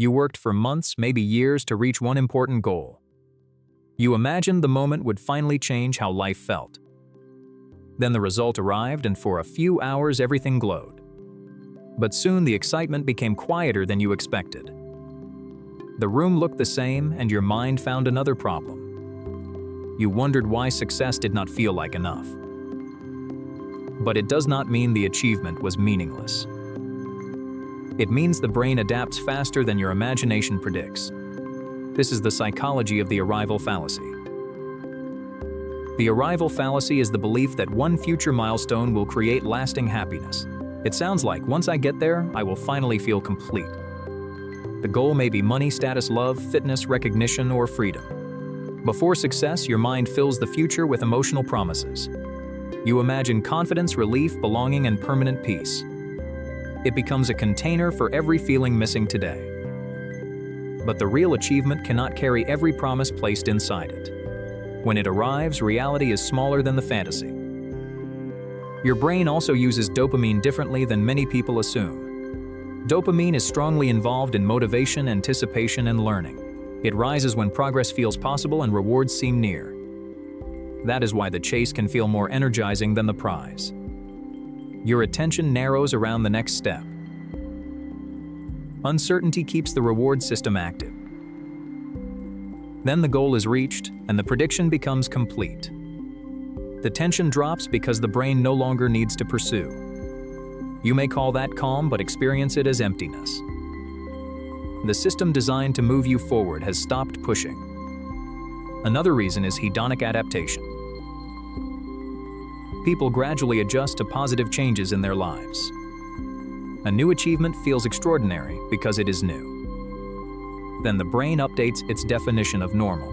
You worked for months, maybe years, to reach one important goal. You imagined the moment would finally change how life felt. Then the result arrived, and for a few hours everything glowed. But soon the excitement became quieter than you expected. The room looked the same, and your mind found another problem. You wondered why success did not feel like enough. But it does not mean the achievement was meaningless. It means the brain adapts faster than your imagination predicts. This is the psychology of the arrival fallacy. The arrival fallacy is the belief that one future milestone will create lasting happiness. It sounds like, once I get there, I will finally feel complete. The goal may be money, status, love, fitness, recognition, or freedom. Before success, your mind fills the future with emotional promises. You imagine confidence, relief, belonging, and permanent peace. It becomes a container for every feeling missing today. But the real achievement cannot carry every promise placed inside it. When it arrives, reality is smaller than the fantasy. Your brain also uses dopamine differently than many people assume. Dopamine is strongly involved in motivation, anticipation, and learning. It rises when progress feels possible and rewards seem near. That is why the chase can feel more energizing than the prize. Your attention narrows around the next step. Uncertainty keeps the reward system active. Then the goal is reached, and the prediction becomes complete. The tension drops because the brain no longer needs to pursue. You may call that calm, but experience it as emptiness. The system designed to move you forward has stopped pushing. Another reason is hedonic adaptation. People gradually adjust to positive changes in their lives. A new achievement feels extraordinary because it is new. Then the brain updates its definition of normal.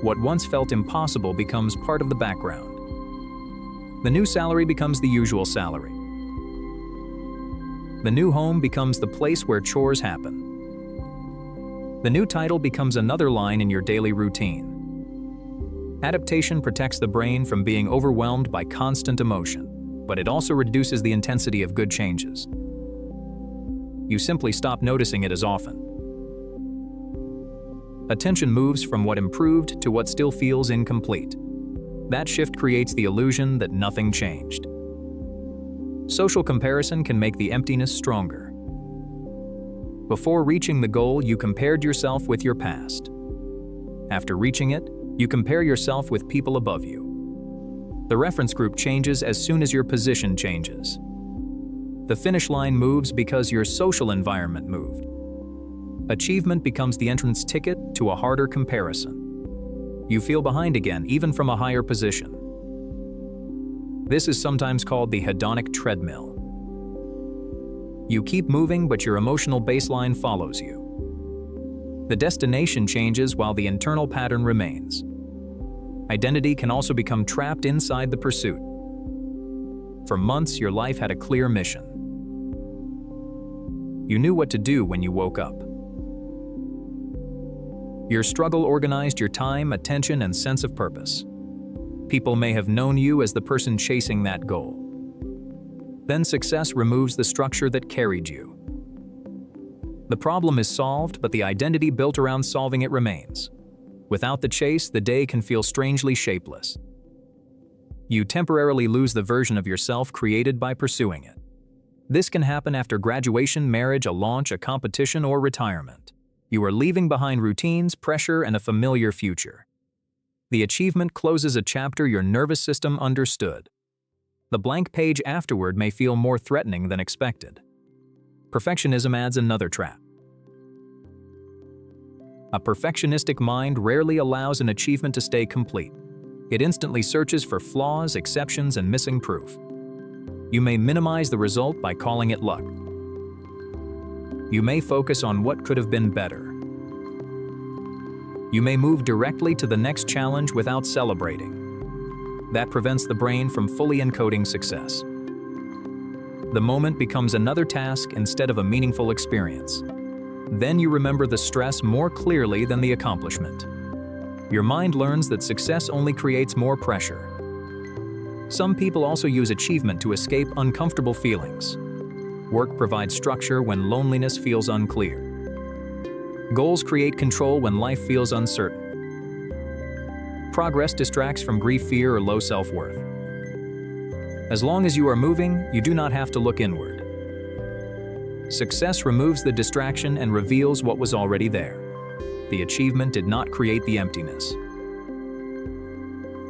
What once felt impossible becomes part of the background. The new salary becomes the usual salary. The new home becomes the place where chores happen. The new title becomes another line in your daily routine. Adaptation protects the brain from being overwhelmed by constant emotion, but it also reduces the intensity of good changes. You simply stop noticing it as often. Attention moves from what improved to what still feels incomplete. That shift creates the illusion that nothing changed. Social comparison can make the emptiness stronger. Before reaching the goal, you compared yourself with your past. After reaching it, you compare yourself with people above you. The reference group changes as soon as your position changes. The finish line moves because your social environment moved. Achievement becomes the entrance ticket to a harder comparison. You feel behind again, even from a higher position. This is sometimes called the hedonic treadmill. You keep moving, but your emotional baseline follows you. The destination changes while the internal pattern remains. Identity can also become trapped inside the pursuit. For months, your life had a clear mission. You knew what to do when you woke up. Your struggle organized your time, attention, and sense of purpose. People may have known you as the person chasing that goal. Then success removes the structure that carried you. The problem is solved, but the identity built around solving it remains. Without the chase, the day can feel strangely shapeless. You temporarily lose the version of yourself created by pursuing it. This can happen after graduation, marriage, a launch, a competition, or retirement. You are leaving behind routines, pressure, and a familiar future. The achievement closes a chapter your nervous system understood. The blank page afterward may feel more threatening than expected. Perfectionism adds another trap. A perfectionistic mind rarely allows an achievement to stay complete. It instantly searches for flaws, exceptions, and missing proof. You may minimize the result by calling it luck. You may focus on what could have been better. You may move directly to the next challenge without celebrating. That prevents the brain from fully encoding success. The moment becomes another task instead of a meaningful experience. Then you remember the stress more clearly than the accomplishment. Your mind learns that success only creates more pressure. Some people also use achievement to escape uncomfortable feelings. Work provides structure when loneliness feels unclear. Goals create control when life feels uncertain. Progress distracts from grief, fear, or low self-worth. As long as you are moving, you do not have to look inward. Success removes the distraction and reveals what was already there. The achievement did not create the emptiness.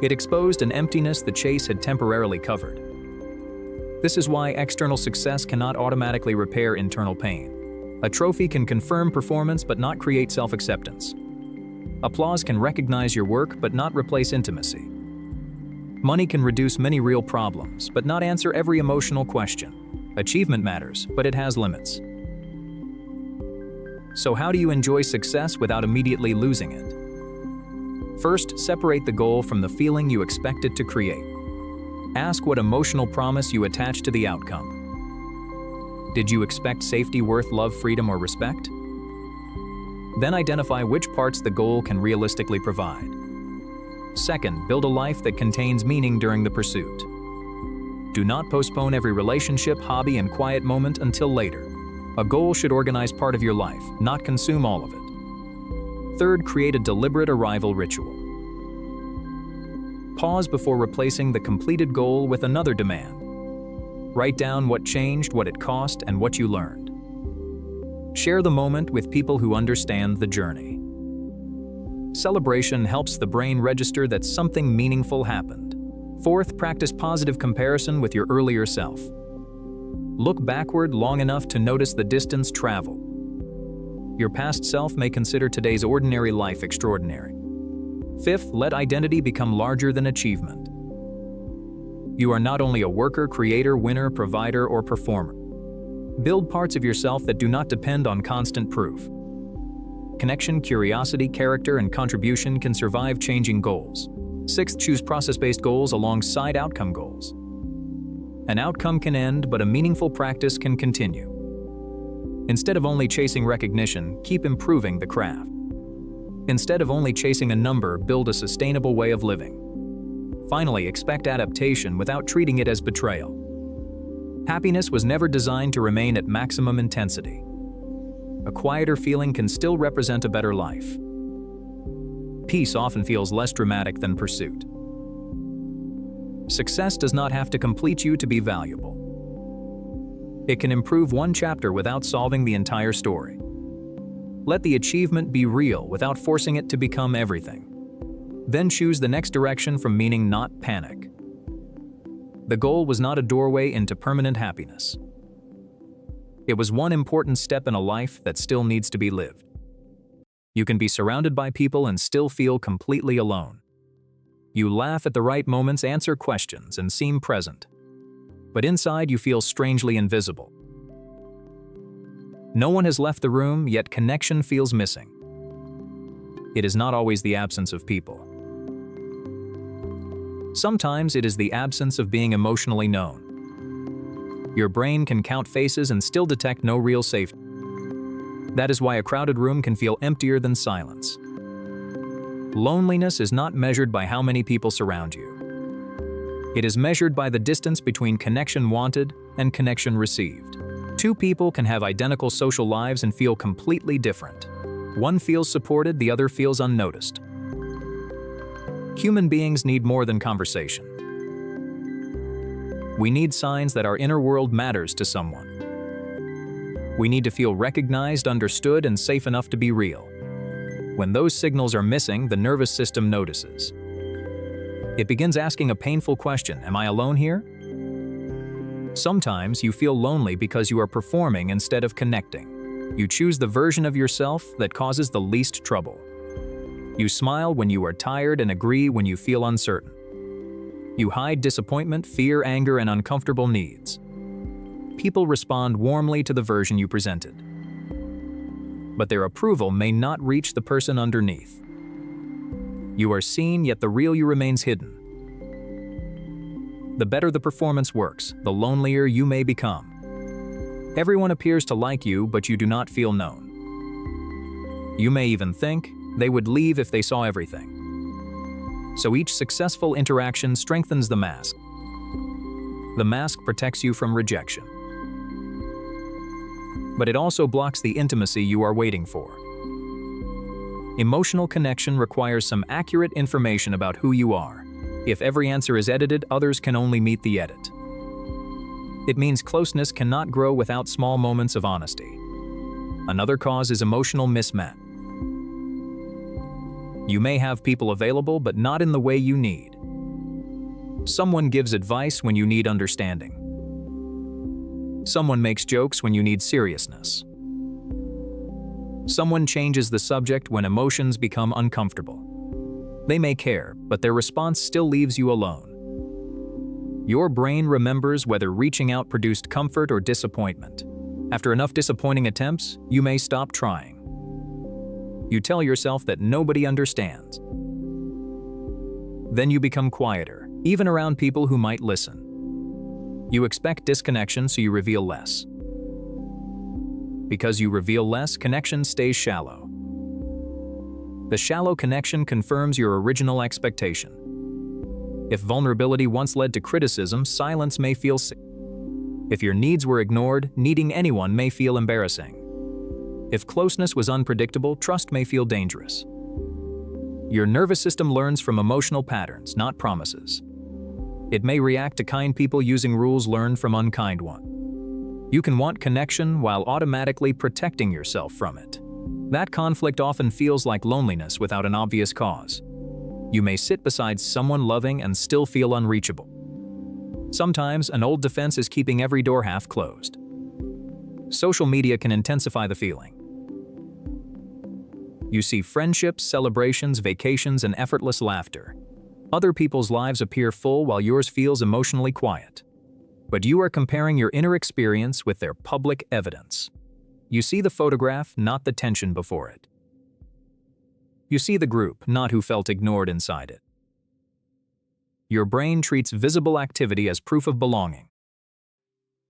It exposed an emptiness the chase had temporarily covered. This is why external success cannot automatically repair internal pain. A trophy can confirm performance but not create self-acceptance. Applause can recognize your work but not replace intimacy. Money can reduce many real problems but not answer every emotional question. Achievement matters, but it has limits. So how do you enjoy success without immediately losing it? First, separate the goal from the feeling you expect it to create. Ask what emotional promise you attach to the outcome. Did you expect safety, worth, love, freedom, or respect? Then identify which parts the goal can realistically provide. Second, build a life that contains meaning during the pursuit. Do not postpone every relationship, hobby, and quiet moment until later. A goal should organize part of your life, not consume all of it. Third, create a deliberate arrival ritual. Pause before replacing the completed goal with another demand. Write down what changed, what it cost, and what you learned. Share the moment with people who understand the journey. Celebration helps the brain register that something meaningful happened. Fourth, practice positive comparison with your earlier self. Look backward long enough to notice the distance traveled. Your past self may consider today's ordinary life extraordinary. Fifth, let identity become larger than achievement. You are not only a worker, creator, winner, provider, or performer. Build parts of yourself that do not depend on constant proof. Connection, curiosity, character, and contribution can survive changing goals. Sixth, choose process-based goals alongside outcome goals. An outcome can end, but a meaningful practice can continue. Instead of only chasing recognition, keep improving the craft. Instead of only chasing a number, build a sustainable way of living. Finally, expect adaptation without treating it as betrayal. Happiness was never designed to remain at maximum intensity. A quieter feeling can still represent a better life. Peace often feels less dramatic than pursuit. Success does not have to complete you to be valuable. It can improve one chapter without solving the entire story. Let the achievement be real without forcing it to become everything. Then choose the next direction from meaning, not panic. The goal was not a doorway into permanent happiness. It was one important step in a life that still needs to be lived. You can be surrounded by people and still feel completely alone. You laugh at the right moments, answer questions, and seem present. But inside you feel strangely invisible. No one has left the room, yet connection feels missing. It is not always the absence of people. Sometimes it is the absence of being emotionally known. Your brain can count faces and still detect no real safety. That is why a crowded room can feel emptier than silence. Loneliness is not measured by how many people surround you. It is measured by the distance between connection wanted and connection received. Two people can have identical social lives and feel completely different. One feels supported, the other feels unnoticed. Human beings need more than conversation. We need signs that our inner world matters to someone. We need to feel recognized, understood, and safe enough to be real. When those signals are missing, the nervous system notices. It begins asking a painful question: am I alone here? Sometimes you feel lonely because you are performing instead of connecting. You choose the version of yourself that causes the least trouble. You smile when you are tired and agree when you feel uncertain. You hide disappointment, fear, anger, and uncomfortable needs. People respond warmly to the version you presented. But their approval may not reach the person underneath. You are seen, yet the real you remains hidden. The better the performance works, the lonelier you may become. Everyone appears to like you, but you do not feel known. You may even think they would leave if they saw everything. So each successful interaction strengthens the mask. The mask protects you from rejection. but it also blocks the intimacy you are waiting for. Emotional connection requires some accurate information about who you are. If every answer is edited, others can only meet the edit. It means closeness cannot grow without small moments of honesty. Another cause is emotional mismatch. You may have people available, but not in the way you need. Someone gives advice when you need understanding. Someone makes jokes when you need seriousness. Someone changes the subject when emotions become uncomfortable. They may care, but their response still leaves you alone. Your brain remembers whether reaching out produced comfort or disappointment. After enough disappointing attempts, you may stop trying. You tell yourself that nobody understands. Then you become quieter, even around people who might listen. You expect disconnection, so you reveal less. Because you reveal less, connection stays shallow. The shallow connection confirms your original expectation. If vulnerability once led to criticism, silence may feel safe. If your needs were ignored, needing anyone may feel embarrassing. If closeness was unpredictable, trust may feel dangerous. Your nervous system learns from emotional patterns, not promises. It may react to kind people using rules learned from unkind ones. You can want connection while automatically protecting yourself from it. That conflict often feels like loneliness without an obvious cause. You may sit beside someone loving and still feel unreachable. Sometimes an old defense is keeping every door half closed. Social media can intensify the feeling. You see friendships, celebrations, vacations, and effortless laughter. Other people's lives appear full while yours feels emotionally quiet. But you are comparing your inner experience with their public evidence. You see the photograph, not the tension before it. You see the group, not who felt ignored inside it. Your brain treats visible activity as proof of belonging.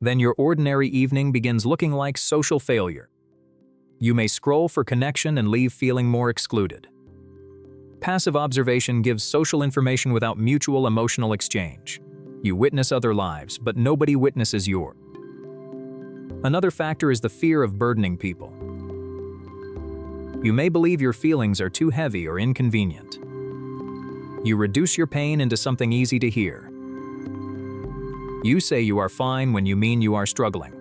Then your ordinary evening begins looking like social failure. You may scroll for connection and leave feeling more excluded. Passive observation gives social information without mutual emotional exchange. You witness other lives, but nobody witnesses yours. Another factor is the fear of burdening people. You may believe your feelings are too heavy or inconvenient. You reduce your pain into something easy to hear. You say you are fine when you mean you are struggling.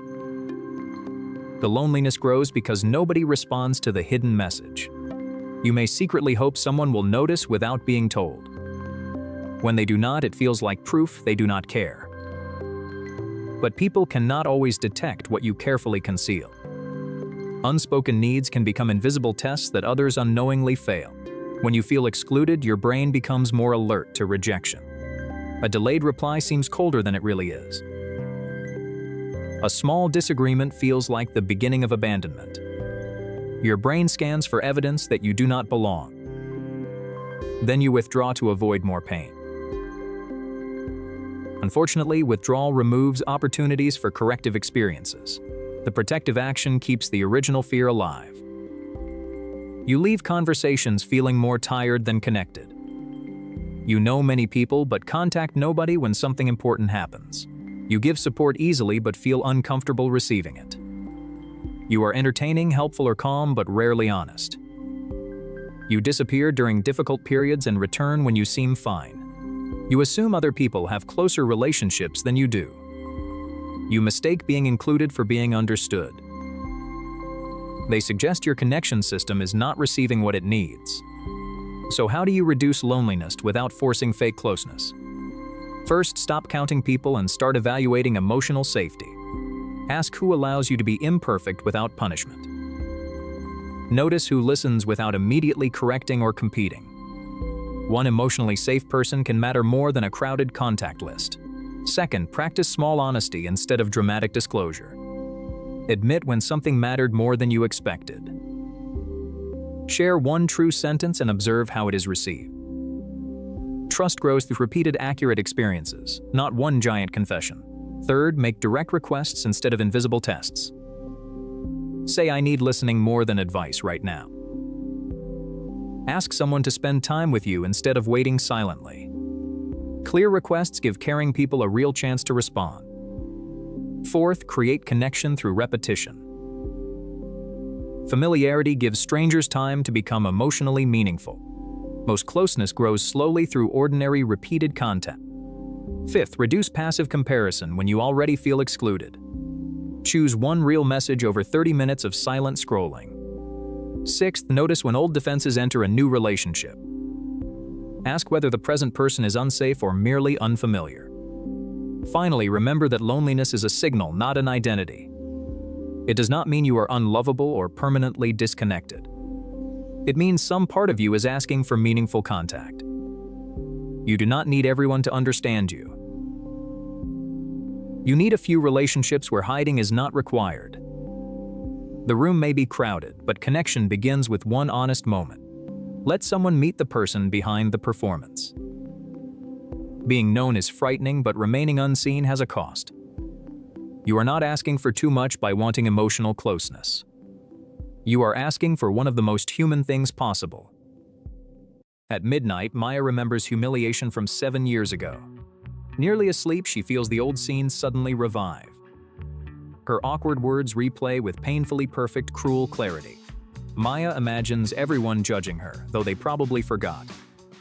The loneliness grows because nobody responds to the hidden message. You may secretly hope someone will notice without being told. When they do not, it feels like proof they do not care. But people cannot always detect what you carefully conceal. Unspoken needs can become invisible tests that others unknowingly fail. When you feel excluded, your brain becomes more alert to rejection. A delayed reply seems colder than it really is. A small disagreement feels like the beginning of abandonment. Your brain scans for evidence that you do not belong. Then you withdraw to avoid more pain. Unfortunately, withdrawal removes opportunities for corrective experiences. The protective action keeps the original fear alive. You leave conversations feeling more tired than connected. You know many people but contact nobody when something important happens. You give support easily but feel uncomfortable receiving it. You are entertaining, helpful, or calm but rarely honest. You disappear during difficult periods and return when you seem fine. You assume other people have closer relationships than you do. You mistake being included for being understood. They suggest your connection system is not receiving what it needs. So how do you reduce loneliness without forcing fake closeness? First, stop counting people and start evaluating emotional safety. Ask who allows you to be imperfect without punishment. Notice who listens without immediately correcting or competing. One emotionally safe person can matter more than a crowded contact list. Second, practice small honesty instead of dramatic disclosure. Admit when something mattered more than you expected. Share one true sentence and observe how it is received. Trust grows through repeated accurate experiences, not one giant confession. Third, make direct requests instead of invisible tests. Say, "I need listening more than advice right now." Ask someone to spend time with you instead of waiting silently. Clear requests give caring people a real chance to respond. Fourth, create connection through repetition. Familiarity gives strangers time to become emotionally meaningful. Most closeness grows slowly through ordinary, repeated contact. Fifth, reduce passive comparison when you already feel excluded. Choose one real message over 30 minutes of silent scrolling. Sixth, notice when old defenses enter a new relationship. Ask whether the present person is unsafe or merely unfamiliar. Finally, remember that loneliness is a signal, not an identity. It does not mean you are unlovable or permanently disconnected. It means some part of you is asking for meaningful contact. You do not need everyone to understand you. You need a few relationships where hiding is not required. The room may be crowded, but connection begins with one honest moment. Let someone meet the person behind the performance. Being known is frightening, but remaining unseen has a cost. You are not asking for too much by wanting emotional closeness. You are asking for one of the most human things possible. At midnight, Maya remembers humiliation from 7 years ago. Nearly asleep, she feels the old scenes suddenly revive. Her awkward words replay with painfully perfect, cruel clarity. Maya imagines everyone judging her, though they probably forgot.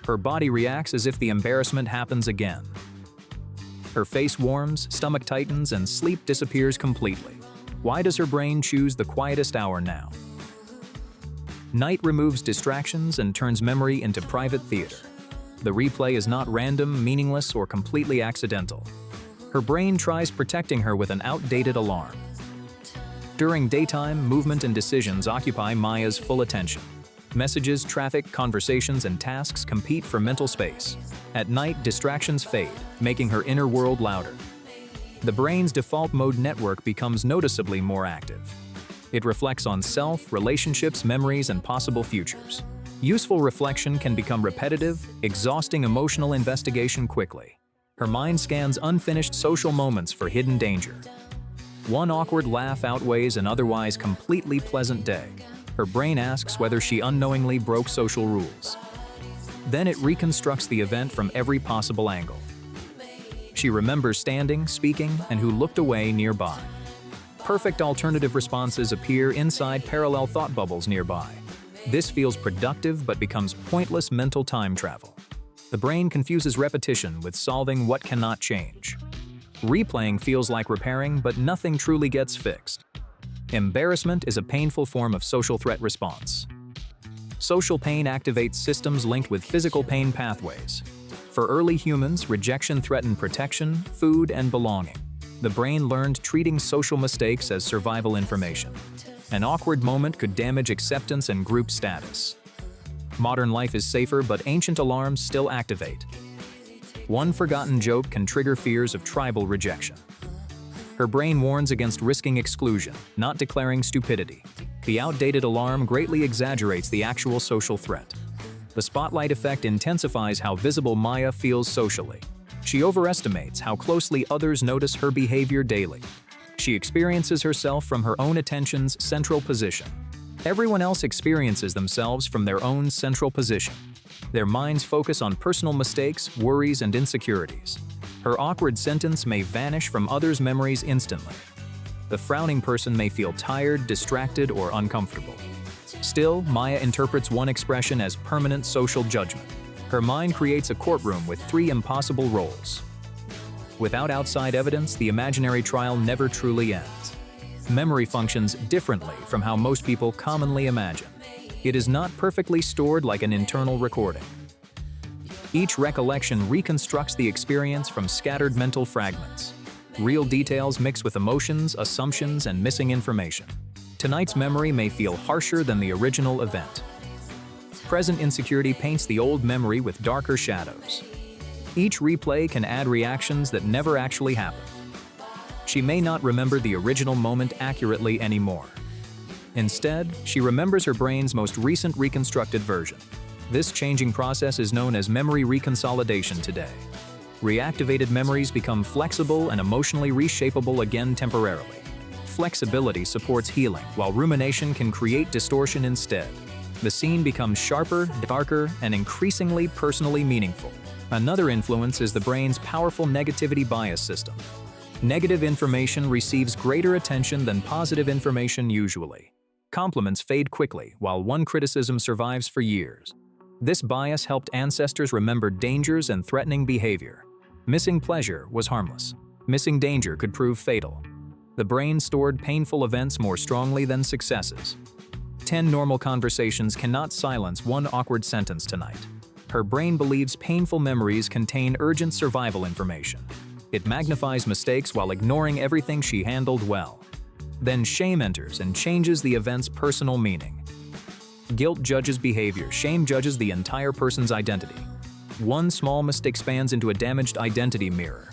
Her body reacts as if the embarrassment happens again. Her face warms, stomach tightens, and sleep disappears completely. Why does her brain choose the quietest hour now? Night removes distractions and turns memory into private theater. The replay is not random, meaningless, or completely accidental. Her brain tries protecting her with an outdated alarm. During daytime, movement and decisions occupy Maya's full attention. Messages, traffic, conversations, and tasks compete for mental space. At night, distractions fade, making her inner world louder. The brain's default mode network becomes noticeably more active. It reflects on self, relationships, memories, and possible futures. Useful reflection can become repetitive, exhausting emotional investigation quickly. Her mind scans unfinished social moments for hidden danger. One awkward laugh outweighs an otherwise completely pleasant day. Her brain asks whether she unknowingly broke social rules. Then it reconstructs the event from every possible angle. She remembers standing, speaking, and who looked away nearby. Perfect alternative responses appear inside parallel thought bubbles nearby. This feels productive but becomes pointless mental time travel. The brain confuses repetition with solving what cannot change. Replaying feels like repairing, but nothing truly gets fixed. Embarrassment is a painful form of social threat response. Social pain activates systems linked with physical pain pathways. For early humans, rejection threatened protection, food, and belonging. The brain learned treating social mistakes as survival information. An awkward moment could damage acceptance and group status. Modern life is safer, but ancient alarms still activate. One forgotten joke can trigger fears of tribal rejection. Her brain warns against risking exclusion, not declaring stupidity. The outdated alarm greatly exaggerates the actual social threat. The spotlight effect intensifies how visible Maya feels socially. She overestimates how closely others notice her behavior daily. She experiences herself from her own attention's central position. Everyone else experiences themselves from their own central position. Their minds focus on personal mistakes, worries, and insecurities. Her awkward sentence may vanish from others' memories instantly. The frowning person may feel tired, distracted, or uncomfortable. Still, Maya interprets one expression as permanent social judgment. Her mind creates a courtroom with 3 impossible roles. Without outside evidence, the imaginary trial never truly ends. Memory functions differently from how most people commonly imagine. It is not perfectly stored like an internal recording. Each recollection reconstructs the experience from scattered mental fragments. Real details mix with emotions, assumptions, and missing information. Tonight's memory may feel harsher than the original event. Present insecurity paints the old memory with darker shadows. Each replay can add reactions that never actually happened. She may not remember the original moment accurately anymore. Instead, she remembers her brain's most recent reconstructed version. This changing process is known as memory reconsolidation today. Reactivated memories become flexible and emotionally reshapable again temporarily. Flexibility supports healing, while rumination can create distortion instead. The scene becomes sharper, darker, and increasingly personally meaningful. Another influence is the brain's powerful negativity bias system. Negative information receives greater attention than positive information usually. Compliments fade quickly, while one criticism survives for years. This bias helped ancestors remember dangers and threatening behavior. Missing pleasure was harmless. Missing danger could prove fatal. The brain stored painful events more strongly than successes. 10 normal conversations cannot silence one awkward sentence tonight. Her brain believes painful memories contain urgent survival information. It magnifies mistakes while ignoring everything she handled well. Then shame enters and changes the event's personal meaning. Guilt judges behavior, shame judges the entire person's identity. One small mistake spans into a damaged identity mirror.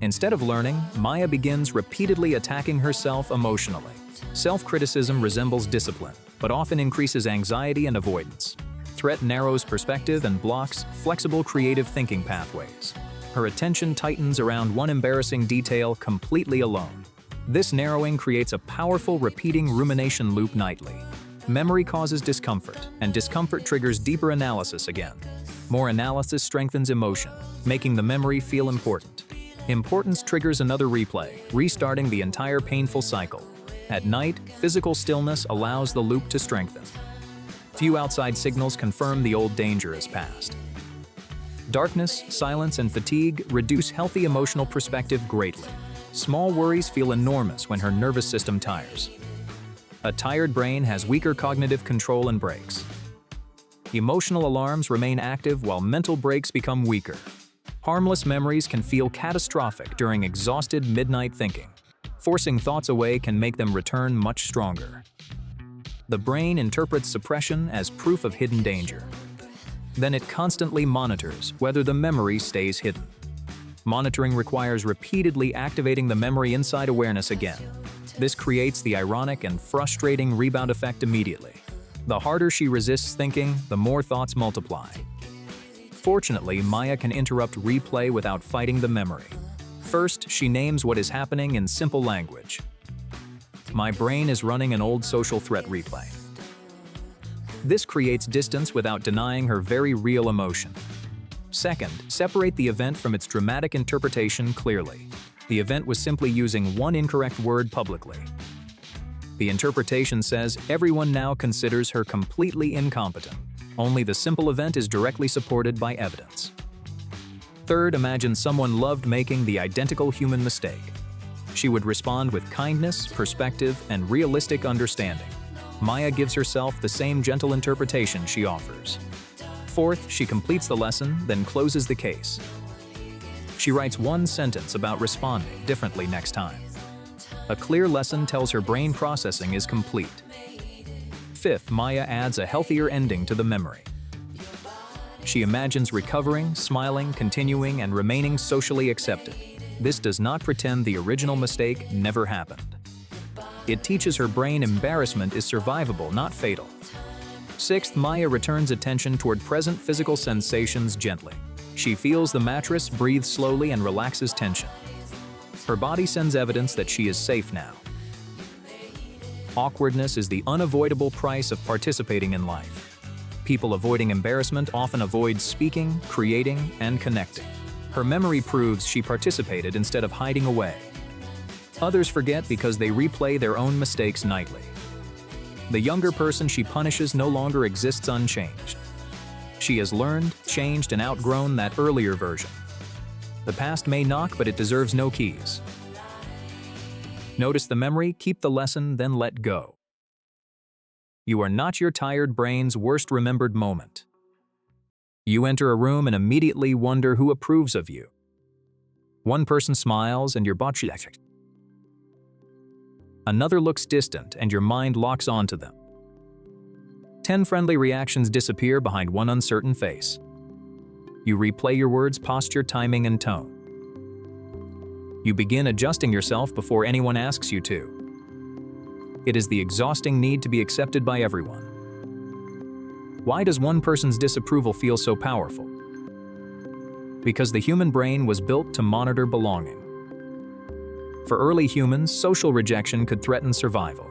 Instead of learning, Maya begins repeatedly attacking herself emotionally. Self-criticism resembles discipline, but often increases anxiety and avoidance. Threat narrows perspective and blocks flexible creative thinking pathways. Her attention tightens around one embarrassing detail completely alone. This narrowing creates a powerful repeating rumination loop nightly. Memory causes discomfort, and discomfort triggers deeper analysis again. More analysis strengthens emotion, making the memory feel important. Importance triggers another replay, restarting the entire painful cycle. At night, physical stillness allows the loop to strengthen. Few outside signals confirm the old danger is past. Darkness, silence, and fatigue reduce healthy emotional perspective greatly. Small worries feel enormous when her nervous system tires. A tired brain has weaker cognitive control and brakes. Emotional alarms remain active while mental brakes become weaker. Harmless memories can feel catastrophic during exhausted midnight thinking. Forcing thoughts away can make them return much stronger. The brain interprets suppression as proof of hidden danger. Then it constantly monitors whether the memory stays hidden. Monitoring requires repeatedly activating the memory inside awareness again. This creates the ironic and frustrating rebound effect immediately. The harder she resists thinking, the more thoughts multiply. Fortunately, Maya can interrupt replay without fighting the memory. First, she names what is happening in simple language. My brain is running an old social threat replay. This creates distance without denying her very real emotion. Second, separate the event from its dramatic interpretation clearly. The event was simply using one incorrect word publicly. The interpretation says everyone now considers her completely incompetent. Only the simple event is directly supported by evidence. Third, imagine someone loved making the identical human mistake. She would respond with kindness, perspective, and realistic understanding. Maya gives herself the same gentle interpretation she offers. Fourth, she completes the lesson, then closes the case. She writes one sentence about responding differently next time. A clear lesson tells her brain processing is complete. Fifth, Maya adds a healthier ending to the memory. She imagines recovering, smiling, continuing, and remaining socially accepted. This does not pretend the original mistake never happened. It teaches her brain embarrassment is survivable, not fatal. Sixth, Maya returns attention toward present physical sensations gently. She feels the mattress, breathes slowly, and relaxes tension. Her body sends evidence that she is safe now. Awkwardness is the unavoidable price of participating in life. People avoiding embarrassment often avoid speaking, creating, and connecting. Her memory proves she participated instead of hiding away. Others forget because they replay their own mistakes nightly. The younger person she punishes no longer exists unchanged. She has learned, changed, and outgrown that earlier version. The past may knock, but it deserves no keys. Notice the memory, keep the lesson, then let go. You are not your tired brain's worst remembered moment. You enter a room and immediately wonder who approves of you. One person smiles and your body. Another looks distant and your mind locks onto them. 10 friendly reactions disappear behind one uncertain face. You replay your words, posture, timing, and tone. You begin adjusting yourself before anyone asks you to. It is the exhausting need to be accepted by everyone. Why does one person's disapproval feel so powerful? Because the human brain was built to monitor belonging. For early humans, social rejection could threaten survival.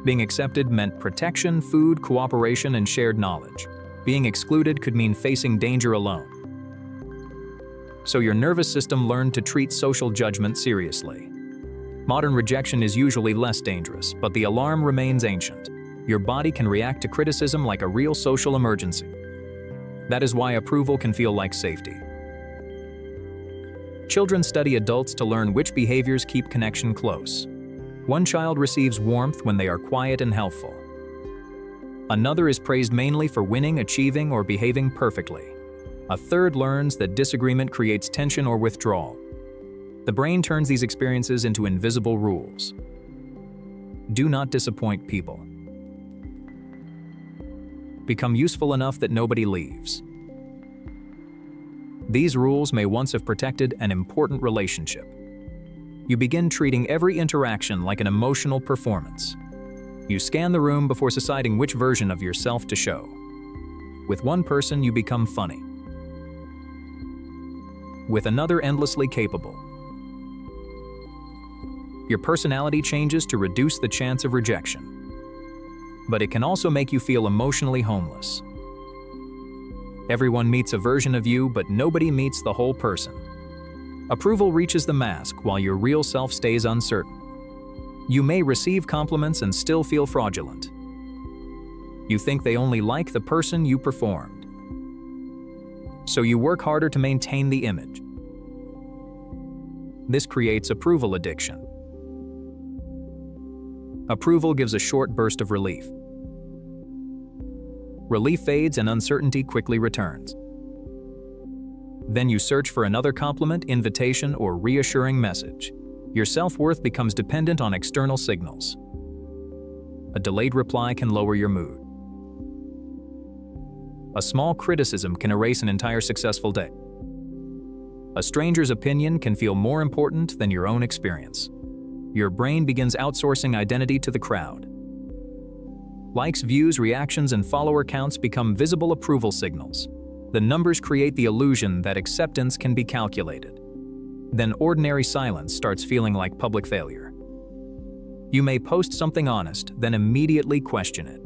Being accepted meant protection, food, cooperation, and shared knowledge. Being excluded could mean facing danger alone. So your nervous system learned to treat social judgment seriously. Modern rejection is usually less dangerous, but the alarm remains ancient. Your body can react to criticism like a real social emergency. That is why approval can feel like safety. Children study adults to learn which behaviors keep connection close. One child receives warmth when they are quiet and helpful. Another is praised mainly for winning, achieving, or behaving perfectly. A third learns that disagreement creates tension or withdrawal. The brain turns these experiences into invisible rules. Do not disappoint people. Become useful enough that nobody leaves. These rules may once have protected an important relationship. You begin treating every interaction like an emotional performance. You scan the room before deciding which version of yourself to show. With one person, you become funny. With another, endlessly capable. Your personality changes to reduce the chance of rejection. But it can also make you feel emotionally homeless. Everyone meets a version of you, but nobody meets the whole person. Approval reaches the mask while your real self stays uncertain. You may receive compliments and still feel fraudulent. You think they only like the person you performed. So you work harder to maintain the image. This creates approval addiction. Approval gives a short burst of relief. Relief fades and uncertainty quickly returns. Then you search for another compliment, invitation, or reassuring message. Your self-worth becomes dependent on external signals. A delayed reply can lower your mood. A small criticism can erase an entire successful day. A stranger's opinion can feel more important than your own experience. Your brain begins outsourcing identity to the crowd. Likes, views, reactions, and follower counts become visible approval signals. The numbers create the illusion that acceptance can be calculated. Then ordinary silence starts feeling like public failure. You may post something honest, then immediately question it.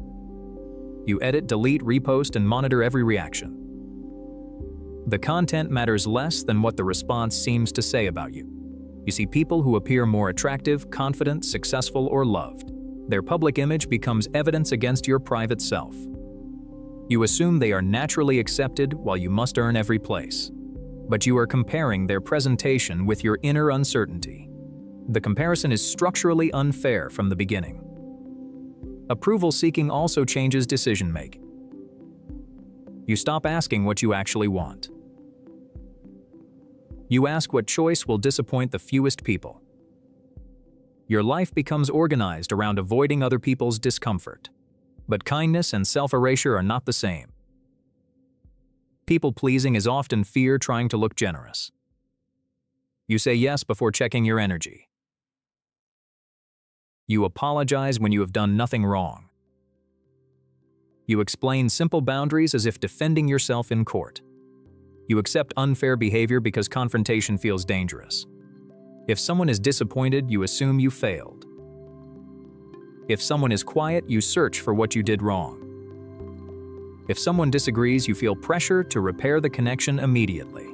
You edit, delete, repost, and monitor every reaction. The content matters less than what the response seems to say about you. You see people who appear more attractive, confident, successful, or loved. Their public image becomes evidence against your private self. You assume they are naturally accepted while you must earn every place. But you are comparing their presentation with your inner uncertainty. The comparison is structurally unfair from the beginning. Approval seeking also changes decision-making. You stop asking what you actually want. You ask what choice will disappoint the fewest people. Your life becomes organized around avoiding other people's discomfort. But kindness and self-erasure are not the same. People-pleasing is often fear trying to look generous. You say yes before checking your energy. You apologize when you have done nothing wrong. You explain simple boundaries as if defending yourself in court. You accept unfair behavior because confrontation feels dangerous. If someone is disappointed, you assume you failed. If someone is quiet, you search for what you did wrong. If someone disagrees, you feel pressure to repair the connection immediately.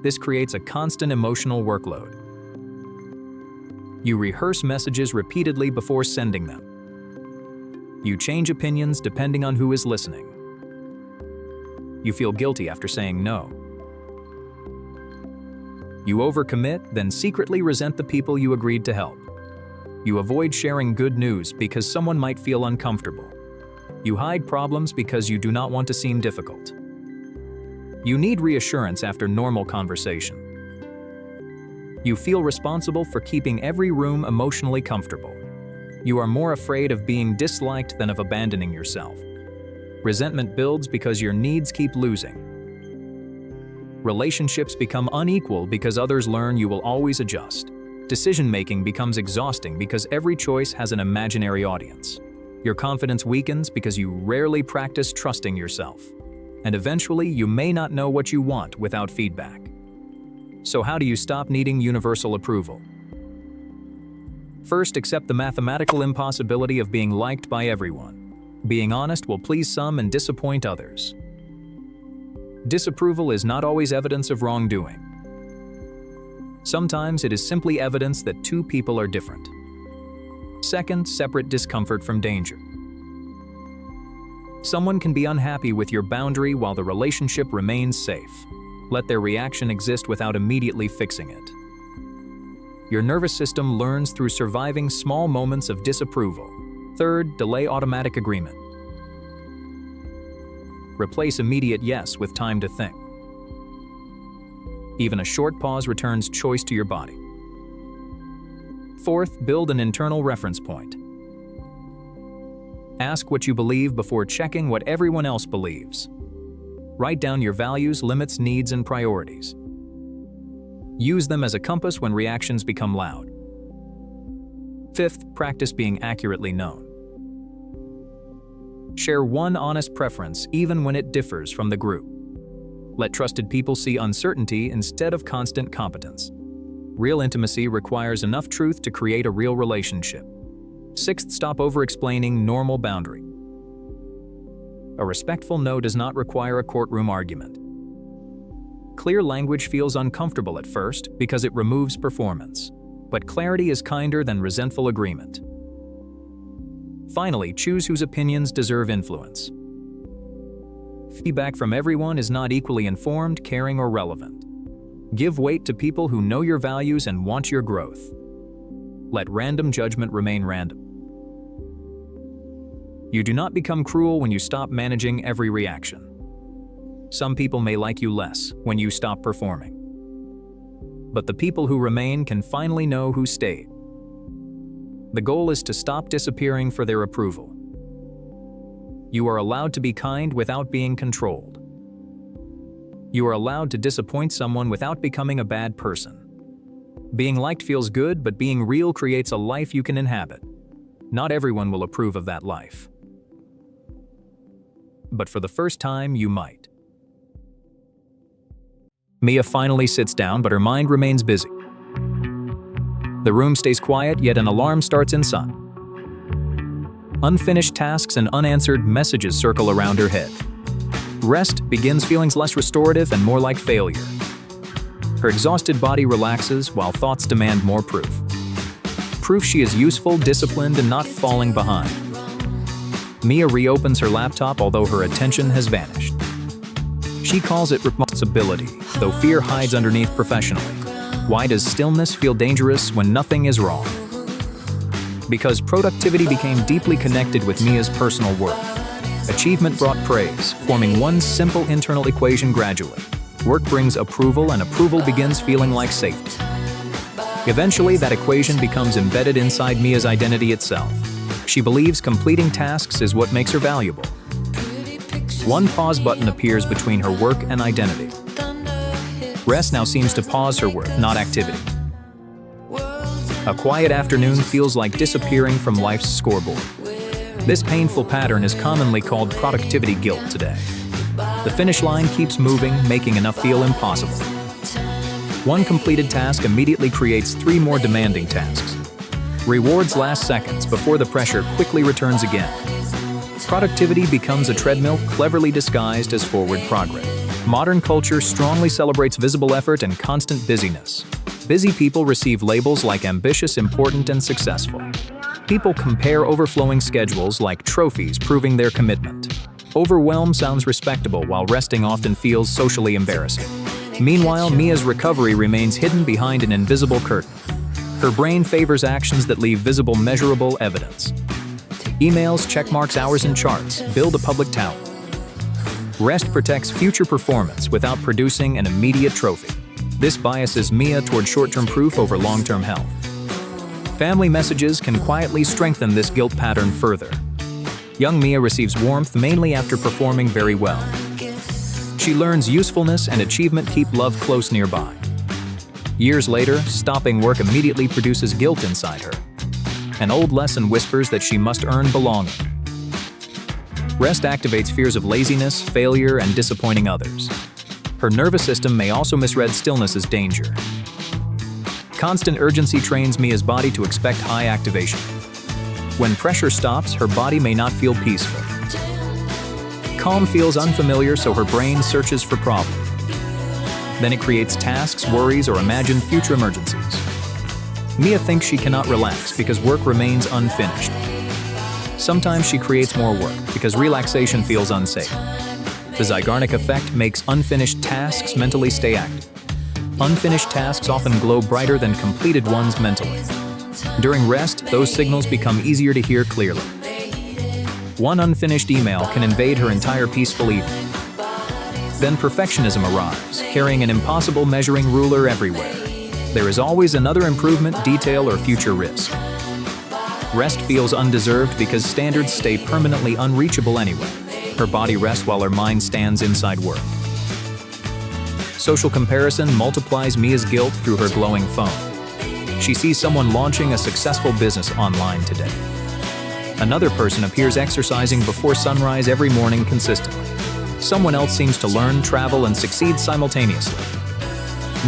This creates a constant emotional workload. You rehearse messages repeatedly before sending them. You change opinions depending on who is listening. You feel guilty after saying no. You overcommit, then secretly resent the people you agreed to help. You avoid sharing good news because someone might feel uncomfortable. You hide problems because you do not want to seem difficult. You need reassurance after normal conversation. You feel responsible for keeping every room emotionally comfortable. You are more afraid of being disliked than of abandoning yourself. Resentment builds because your needs keep losing. Relationships become unequal because others learn you will always adjust. Decision-making becomes exhausting because every choice has an imaginary audience. Your confidence weakens because you rarely practice trusting yourself. And eventually, you may not know what you want without feedback. So how do you stop needing universal approval? First, accept the mathematical impossibility of being liked by everyone. Being honest will please some and disappoint others. Disapproval is not always evidence of wrongdoing. Sometimes it is simply evidence that two people are different. Second, separate discomfort from danger. Someone can be unhappy with your boundary while the relationship remains safe. Let their reaction exist without immediately fixing it. Your nervous system learns through surviving small moments of disapproval. Third, delay automatic agreement. Replace immediate yes with time to think. Even a short pause returns choice to your body. Fourth, build an internal reference point. Ask what you believe before checking what everyone else believes. Write down your values, limits, needs, and priorities. Use them as a compass when reactions become loud. Fifth, practice being accurately known. Share one honest preference even when it differs from the group. Let trusted people see uncertainty instead of constant competence. Real intimacy requires enough truth to create a real relationship. Sixth, stop over-explaining normal boundary. A respectful no does not require a courtroom argument. Clear language feels uncomfortable at first because it removes performance, but clarity is kinder than resentful agreement. Finally, choose whose opinions deserve influence. Feedback from everyone is not equally informed, caring, or relevant. Give weight to people who know your values and want your growth. Let random judgment remain random. You do not become cruel when you stop managing every reaction. Some people may like you less when you stop performing. But the people who remain can finally know who stayed. The goal is to stop disappearing for their approval. You are allowed to be kind without being controlled. You are allowed to disappoint someone without becoming a bad person. Being liked feels good, but being real creates a life you can inhabit. Not everyone will approve of that life. But for the first time, you might. Mia finally sits down, but her mind remains busy. The room stays quiet, yet an alarm starts inside. Unfinished tasks and unanswered messages circle around her head. Rest begins feeling less restorative and more like failure. Her exhausted body relaxes while thoughts demand more proof. Proof she is useful, disciplined, and not falling behind. Mia reopens her laptop, although her attention has vanished. She calls it responsibility, though fear hides underneath professionally. Why does stillness feel dangerous when nothing is wrong? Because productivity became deeply connected with Mia's personal worth. Achievement brought praise, forming one simple internal equation gradually. Work brings approval, and approval begins feeling like safety. Eventually, that equation becomes embedded inside Mia's identity itself. She believes completing tasks is what makes her valuable. One pause button appears between her work and identity. Rest now seems to pause her worth, not activity. A quiet afternoon feels like disappearing from life's scoreboard. This painful pattern is commonly called productivity guilt today. The finish line keeps moving, making enough feel impossible. One completed task immediately creates 3 more demanding tasks. Rewards last seconds before the pressure quickly returns again. Productivity becomes a treadmill cleverly disguised as forward progress. Modern culture strongly celebrates visible effort and constant busyness. Busy people receive labels like ambitious, important, and successful. People compare overflowing schedules like trophies proving their commitment. Overwhelm sounds respectable, while resting often feels socially embarrassing. Meanwhile, Mia's recovery remains hidden behind an invisible curtain. Her brain favors actions that leave visible, measurable evidence. Emails, checkmarks, hours, and charts build a public tower. Rest protects future performance without producing an immediate trophy. This biases Mia toward short-term proof over long-term health. Family messages can quietly strengthen this guilt pattern further. Young Mia receives warmth mainly after performing very well. She learns usefulness and achievement keep love close nearby. Years later, stopping work immediately produces guilt inside her. An old lesson whispers that she must earn belonging. Rest activates fears of laziness, failure, and disappointing others. Her nervous system may also misread stillness as danger. Constant urgency trains Mia's body to expect high activation. When pressure stops, her body may not feel peaceful. Calm feels unfamiliar, so her brain searches for problems. Then it creates tasks, worries, or imagined future emergencies. Mia thinks she cannot relax because work remains unfinished. Sometimes she creates more work because relaxation feels unsafe. The Zeigarnik effect makes unfinished tasks mentally stay active. Unfinished tasks often glow brighter than completed ones mentally. During rest, those signals become easier to hear clearly. One unfinished email can invade her entire peaceful evening. Then perfectionism arrives, carrying an impossible measuring ruler everywhere. There is always another improvement, detail, or future risk. Rest feels undeserved because standards stay permanently unreachable anyway. Her body rests while her mind stands inside work. Social comparison multiplies Mia's guilt through her glowing phone. She sees someone launching a successful business online today. Another person appears exercising before sunrise every morning consistently. Someone else seems to learn, travel, and succeed simultaneously.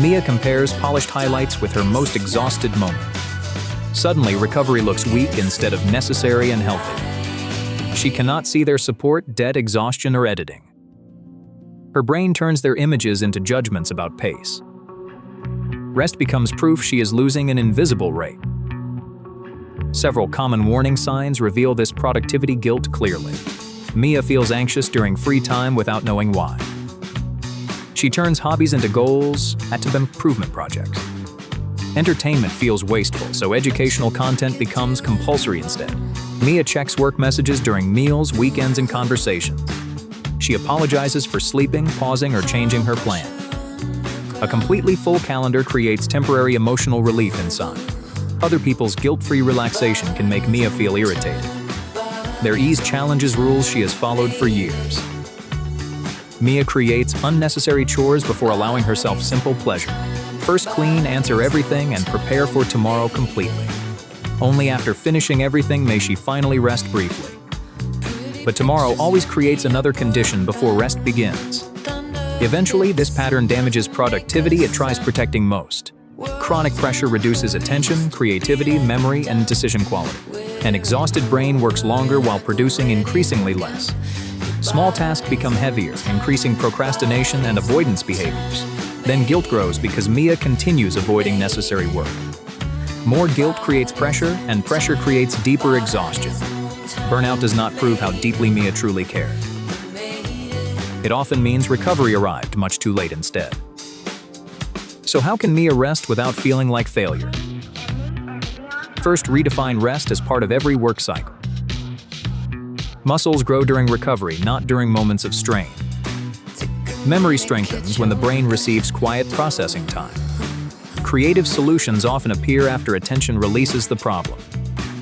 Mia compares polished highlights with her most exhausted moment. Suddenly, recovery looks weak instead of necessary and healthy. She cannot see their support, debt, exhaustion, or editing. Her brain turns their images into judgments about pace. Rest becomes proof she is losing an invisible rate. Several common warning signs reveal this productivity guilt clearly. Mia feels anxious during free time without knowing why. She turns hobbies into goals, into improvement projects. Entertainment feels wasteful, so educational content becomes compulsory instead. Mia checks work messages during meals, weekends, and conversations. She apologizes for sleeping, pausing, or changing her plan. A completely full calendar creates temporary emotional relief inside. Other people's guilt-free relaxation can make Mia feel irritated. Their ease challenges rules she has followed for years. Mia creates unnecessary chores before allowing herself simple pleasure. First clean, answer everything, and prepare for tomorrow completely. Only after finishing everything may she finally rest briefly. But tomorrow always creates another condition before rest begins. Eventually, this pattern damages productivity it tries protecting most. Chronic pressure reduces attention, creativity, memory, and decision quality. An exhausted brain works longer while producing increasingly less. Small tasks become heavier, increasing procrastination and avoidance behaviors. Then guilt grows because Mia continues avoiding necessary work. More guilt creates pressure, and pressure creates deeper exhaustion. Burnout does not prove how deeply Mia truly cared. It often means recovery arrived much too late instead. So how can Mia rest without feeling like failure? First, redefine rest as part of every work cycle. Muscles grow during recovery, not during moments of strain. Memory strengthens when the brain receives quiet processing time. Creative solutions often appear after attention releases the problem.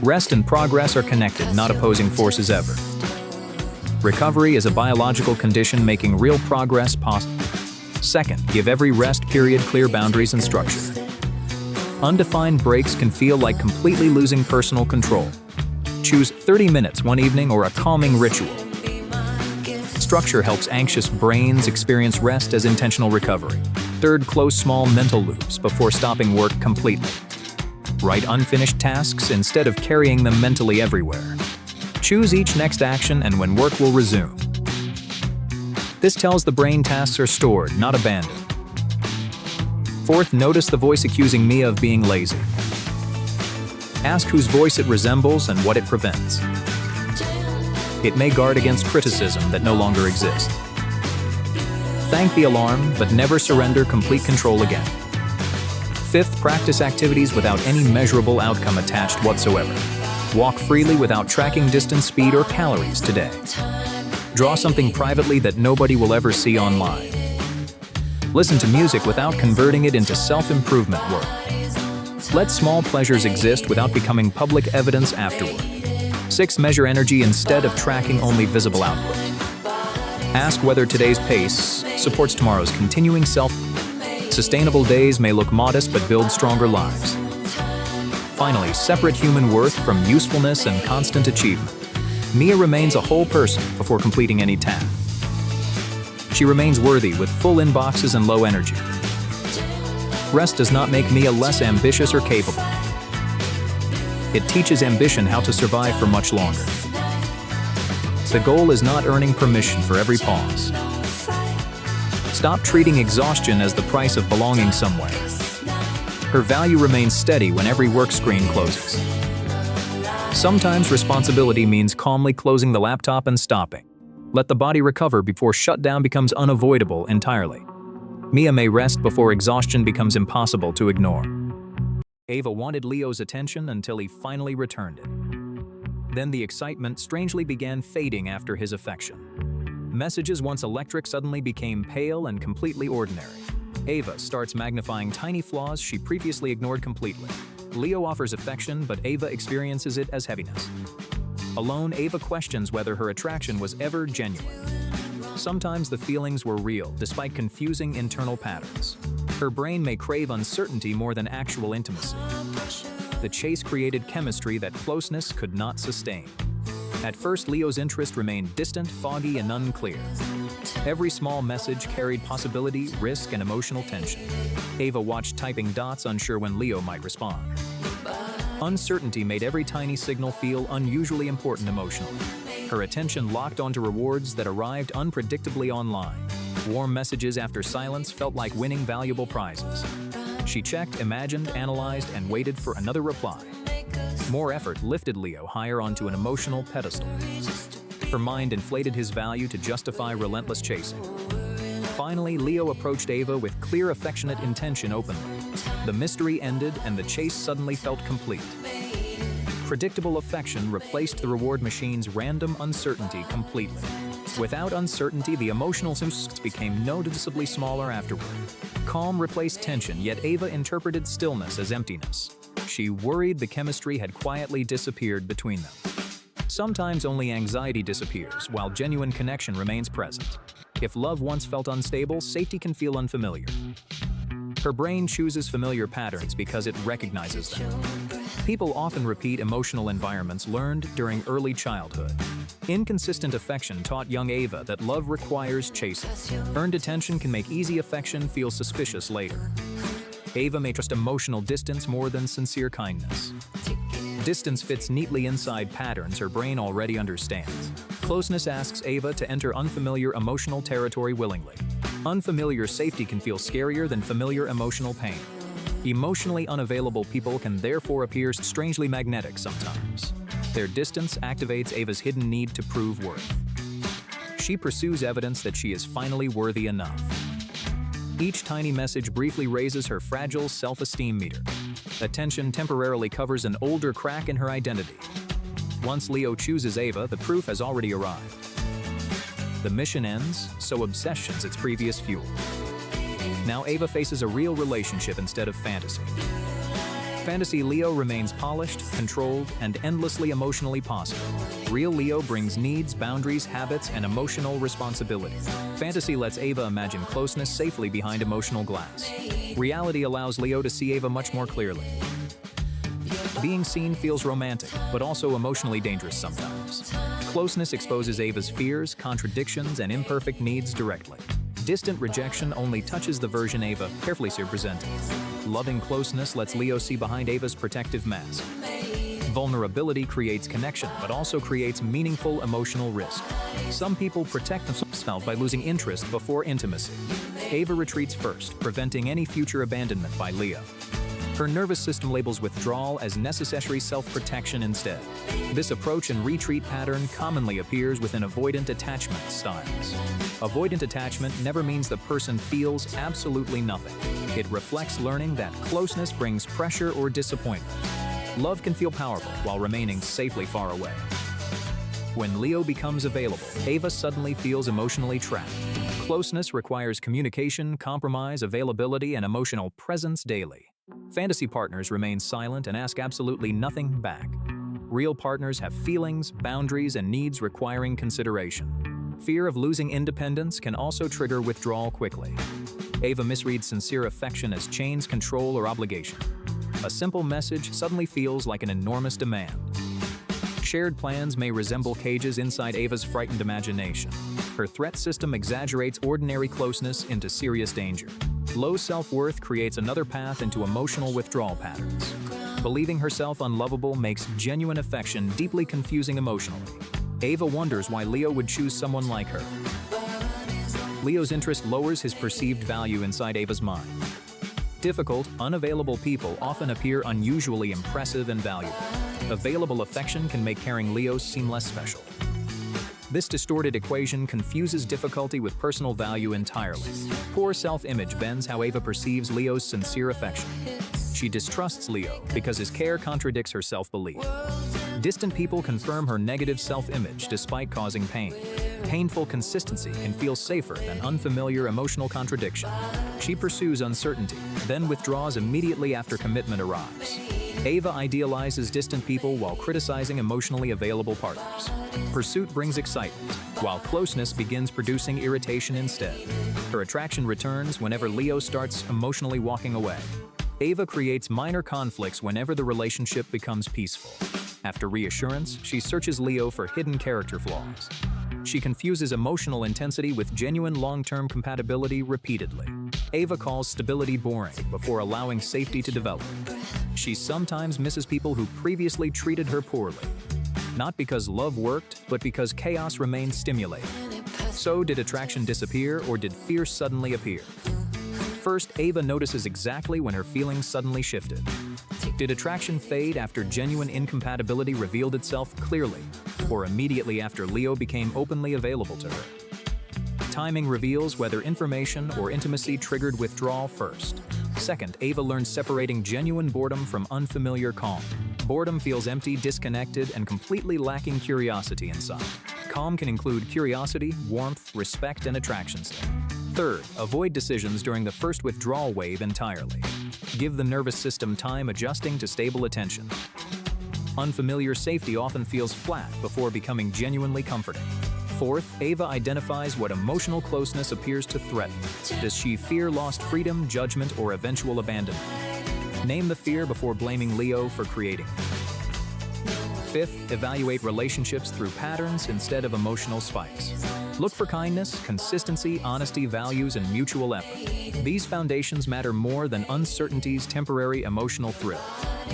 Rest and progress are connected, not opposing forces ever. Recovery is a biological condition making real progress possible. Second, give every rest period clear boundaries and structure. Undefined breaks can feel like completely losing personal control. Choose 30 minutes one evening or a calming ritual. Structure helps anxious brains experience rest as intentional recovery. Third, close small mental loops before stopping work completely. Write unfinished tasks instead of carrying them mentally everywhere. Choose each next action and when work will resume. This tells the brain tasks are stored, not abandoned. Fourth, notice the voice accusing Mia of being lazy. Ask whose voice it resembles and what it prevents. It may guard against criticism that no longer exists. Thank the alarm, but never surrender complete control again. Fifth, practice activities without any measurable outcome attached whatsoever. Walk freely without tracking distance, speed, or calories today. Draw something privately that nobody will ever see online. Listen to music without converting it into self-improvement work. Let small pleasures exist without becoming public evidence afterward. 6, measure energy instead of tracking only visible output. Ask whether today's pace supports tomorrow's continuing Sustainable days may look modest but build stronger lives. Finally, separate human worth from usefulness and constant achievement. Mia remains a whole person before completing any task. She remains worthy with full inboxes and low energy. Rest does not make Mia less ambitious or capable. It teaches ambition how to survive for much longer. The goal is not earning permission for every pause. Stop treating exhaustion as the price of belonging somewhere. Her value remains steady when every work screen closes. Sometimes responsibility means calmly closing the laptop and stopping. Let the body recover before shutdown becomes unavoidable entirely. Mia may rest before exhaustion becomes impossible to ignore. Ava wanted Leo's attention until he finally returned it. Then the excitement strangely began fading after his affection. Messages once electric suddenly became pale and completely ordinary. Ava starts magnifying tiny flaws she previously ignored completely. Leo offers affection, but Ava experiences it as heaviness. Alone, Ava questions whether her attraction was ever genuine. Sometimes the feelings were real, despite confusing internal patterns. Her brain may crave uncertainty more than actual intimacy. The chase created chemistry that closeness could not sustain. At first, Leo's interest remained distant, foggy, and unclear. Every small message carried possibility, risk, and emotional tension. Ava watched typing dots, unsure when Leo might respond. Uncertainty made every tiny signal feel unusually important emotionally. Her attention locked onto rewards that arrived unpredictably online. Warm messages after silence felt like winning valuable prizes. She checked, imagined, analyzed, and waited for another reply. More effort lifted Leo higher onto an emotional pedestal. Her mind inflated his value to justify relentless chasing. Finally, Leo approached Ava with clear, affectionate intention openly. The mystery ended, and the chase suddenly felt complete. Predictable affection replaced the reward machine's random uncertainty completely. Without uncertainty, the emotional symptoms became noticeably smaller afterward. Calm replaced tension, yet Ava interpreted stillness as emptiness. She worried the chemistry had quietly disappeared between them. Sometimes only anxiety disappears, while genuine connection remains present. If love once felt unstable, safety can feel unfamiliar. Her brain chooses familiar patterns because it recognizes them. People often repeat emotional environments learned during early childhood. Inconsistent affection taught young Ava that love requires chasing. Earned attention can make easy affection feel suspicious later. Ava may trust emotional distance more than sincere kindness. Distance fits neatly inside patterns her brain already understands. Closeness asks Ava to enter unfamiliar emotional territory willingly. Unfamiliar safety can feel scarier than familiar emotional pain. Emotionally unavailable people can therefore appear strangely magnetic sometimes. Their distance activates Ava's hidden need to prove worth. She pursues evidence that she is finally worthy enough. Each tiny message briefly raises her fragile self-esteem meter. Attention temporarily covers an older crack in her identity. Once Leo chooses Ava, the proof has already arrived. The mission ends, so obsession's its previous fuel. Now Ava faces a real relationship instead of fantasy. Fantasy Leo remains polished, controlled, and endlessly emotionally positive. Real Leo brings needs, boundaries, habits, and emotional responsibility. Fantasy lets Ava imagine closeness safely behind emotional glass. Reality allows Leo to see Ava much more clearly. Being seen feels romantic, but also emotionally dangerous sometimes. Closeness exposes Ava's fears, contradictions, and imperfect needs directly. Distant rejection only touches the version Ava carefully presented. Loving closeness lets Leo see behind Ava's protective mask. Vulnerability creates connection, but also creates meaningful emotional risk. Some people protect themselves by losing interest before intimacy. Ava retreats first, preventing any future abandonment by Leo. Her nervous system labels withdrawal as necessary self-protection instead. This approach and retreat pattern commonly appears within avoidant attachment styles. Avoidant attachment never means the person feels absolutely nothing. It reflects learning that closeness brings pressure or disappointment. Love can feel powerful while remaining safely far away. When Leo becomes available, Ava suddenly feels emotionally trapped. Closeness requires communication, compromise, availability, and emotional presence daily. Fantasy partners remain silent and ask absolutely nothing back. Real partners have feelings, boundaries, and needs requiring consideration. Fear of losing independence can also trigger withdrawal quickly. Ava misreads sincere affection as chains, control, or obligation. A simple message suddenly feels like an enormous demand. Shared plans may resemble cages inside Ava's frightened imagination. Her threat system exaggerates ordinary closeness into serious danger. Low self-worth creates another path into emotional withdrawal patterns. Believing herself unlovable makes genuine affection deeply confusing emotionally. Ava wonders why Leo would choose someone like her. Leo's interest lowers his perceived value inside Ava's mind. Difficult, unavailable people often appear unusually impressive and valuable. Available affection can make caring Leos seem less special. This distorted equation confuses difficulty with personal value entirely. Poor self-image bends how Ava perceives Leo's sincere affection. She distrusts Leo because his care contradicts her self-belief. Distant people confirm her negative self-image despite causing pain. Painful consistency can feel safer than unfamiliar emotional contradiction. She pursues uncertainty, then withdraws immediately after commitment arrives. Ava idealizes distant people while criticizing emotionally available partners. Pursuit brings excitement, while closeness begins producing irritation instead. Her attraction returns whenever Leo starts emotionally walking away. Ava creates minor conflicts whenever the relationship becomes peaceful. After reassurance, she searches Leo for hidden character flaws. She confuses emotional intensity with genuine long-term compatibility repeatedly. Ava calls stability boring before allowing safety to develop. She sometimes misses people who previously treated her poorly. Not because love worked, but because chaos remained stimulating. So, did attraction disappear or did fear suddenly appear? First, Ava notices exactly when her feelings suddenly shifted. Did attraction fade after genuine incompatibility revealed itself clearly, or immediately after Leo became openly available to her? Timing reveals whether information or intimacy triggered withdrawal first. Second, Ava learns separating genuine boredom from unfamiliar calm. Boredom feels empty, disconnected, and completely lacking curiosity inside. Calm can include curiosity, warmth, respect, and attraction state. Third, avoid decisions during the first withdrawal wave entirely. Give the nervous system time adjusting to stable attention. Unfamiliar safety often feels flat before becoming genuinely comforting. Fourth, Ava identifies what emotional closeness appears to threaten. Does she fear lost freedom, judgment, or eventual abandonment? Name the fear before blaming Leo for creating it. Fifth, evaluate relationships through patterns instead of emotional spikes. Look for kindness, consistency, honesty, values, and mutual effort. These foundations matter more than uncertainty's temporary emotional thrill.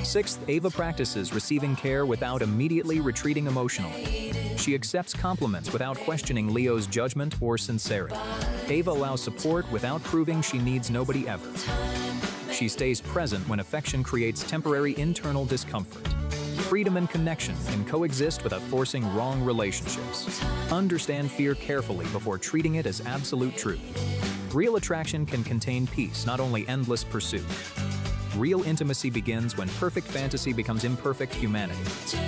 Sixth, Ava practices receiving care without immediately retreating emotionally. She accepts compliments without questioning Leo's judgment or sincerity. Ava allows support without proving she needs nobody ever. She stays present when affection creates temporary internal discomfort. Freedom and connection can coexist without forcing wrong relationships. Understand fear carefully before treating it as absolute truth. Real attraction can contain peace, not only endless pursuit. Real intimacy begins when perfect fantasy becomes imperfect humanity.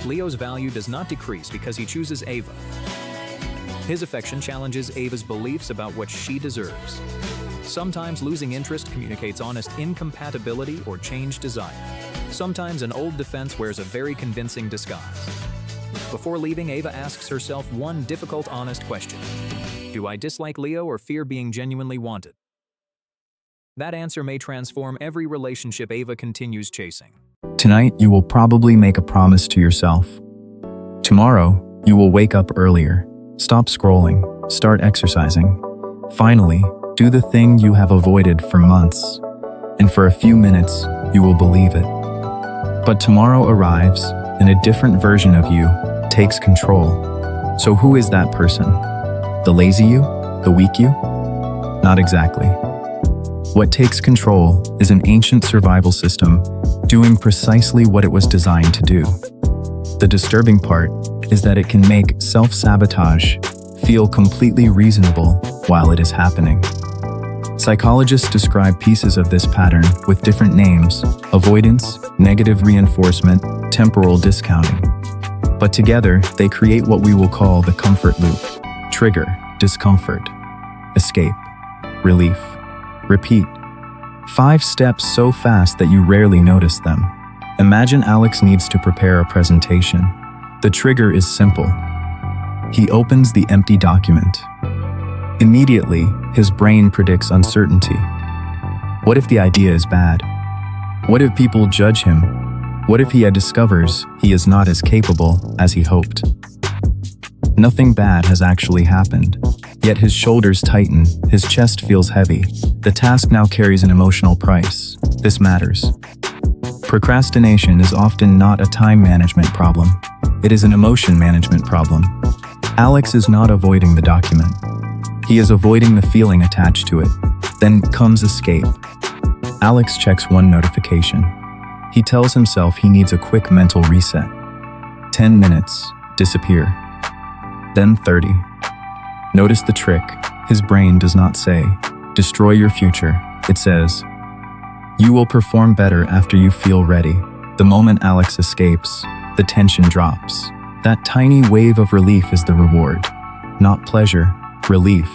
Leo's value does not decrease because he chooses Ava. His affection challenges Ava's beliefs about what she deserves. Sometimes losing interest communicates honest incompatibility or changed desire. Sometimes an old defense wears a very convincing disguise. Before leaving, Ava asks herself one difficult, honest question. Do I dislike Leo or fear being genuinely wanted? That answer may transform every relationship Ava continues chasing. Tonight, you will probably make a promise to yourself. Tomorrow, you will wake up earlier, stop scrolling, start exercising. Finally, do the thing you have avoided for months. And for a few minutes, you will believe it. But tomorrow arrives, and a different version of you takes control. So who is that person? The lazy you? The weak you? Not exactly. What takes control is an ancient survival system doing precisely what it was designed to do. The disturbing part is that it can make self-sabotage feel completely reasonable while it is happening. Psychologists describe pieces of this pattern with different names: avoidance, negative reinforcement, temporal discounting. But together, they create what we will call the comfort loop. Trigger, discomfort. Escape, relief. Repeat. 5 steps so fast that you rarely notice them. Imagine Alex needs to prepare a presentation. The trigger is simple. He opens the empty document. Immediately, his brain predicts uncertainty. What if the idea is bad? What if people judge him? What if he discovers he is not as capable as he hoped? Nothing bad has actually happened. Yet his shoulders tighten, his chest feels heavy. The task now carries an emotional price. This matters. Procrastination is often not a time management problem. It is an emotion management problem. Alex is not avoiding the document. He is avoiding the feeling attached to it. Then comes escape. Alex checks one notification. He tells himself he needs a quick mental reset. 10 minutes, disappear. Then 30. Notice the trick. His brain does not say, destroy your future. It says, you will perform better after you feel ready. The moment Alex escapes, the tension drops. That tiny wave of relief is the reward. Not pleasure, relief.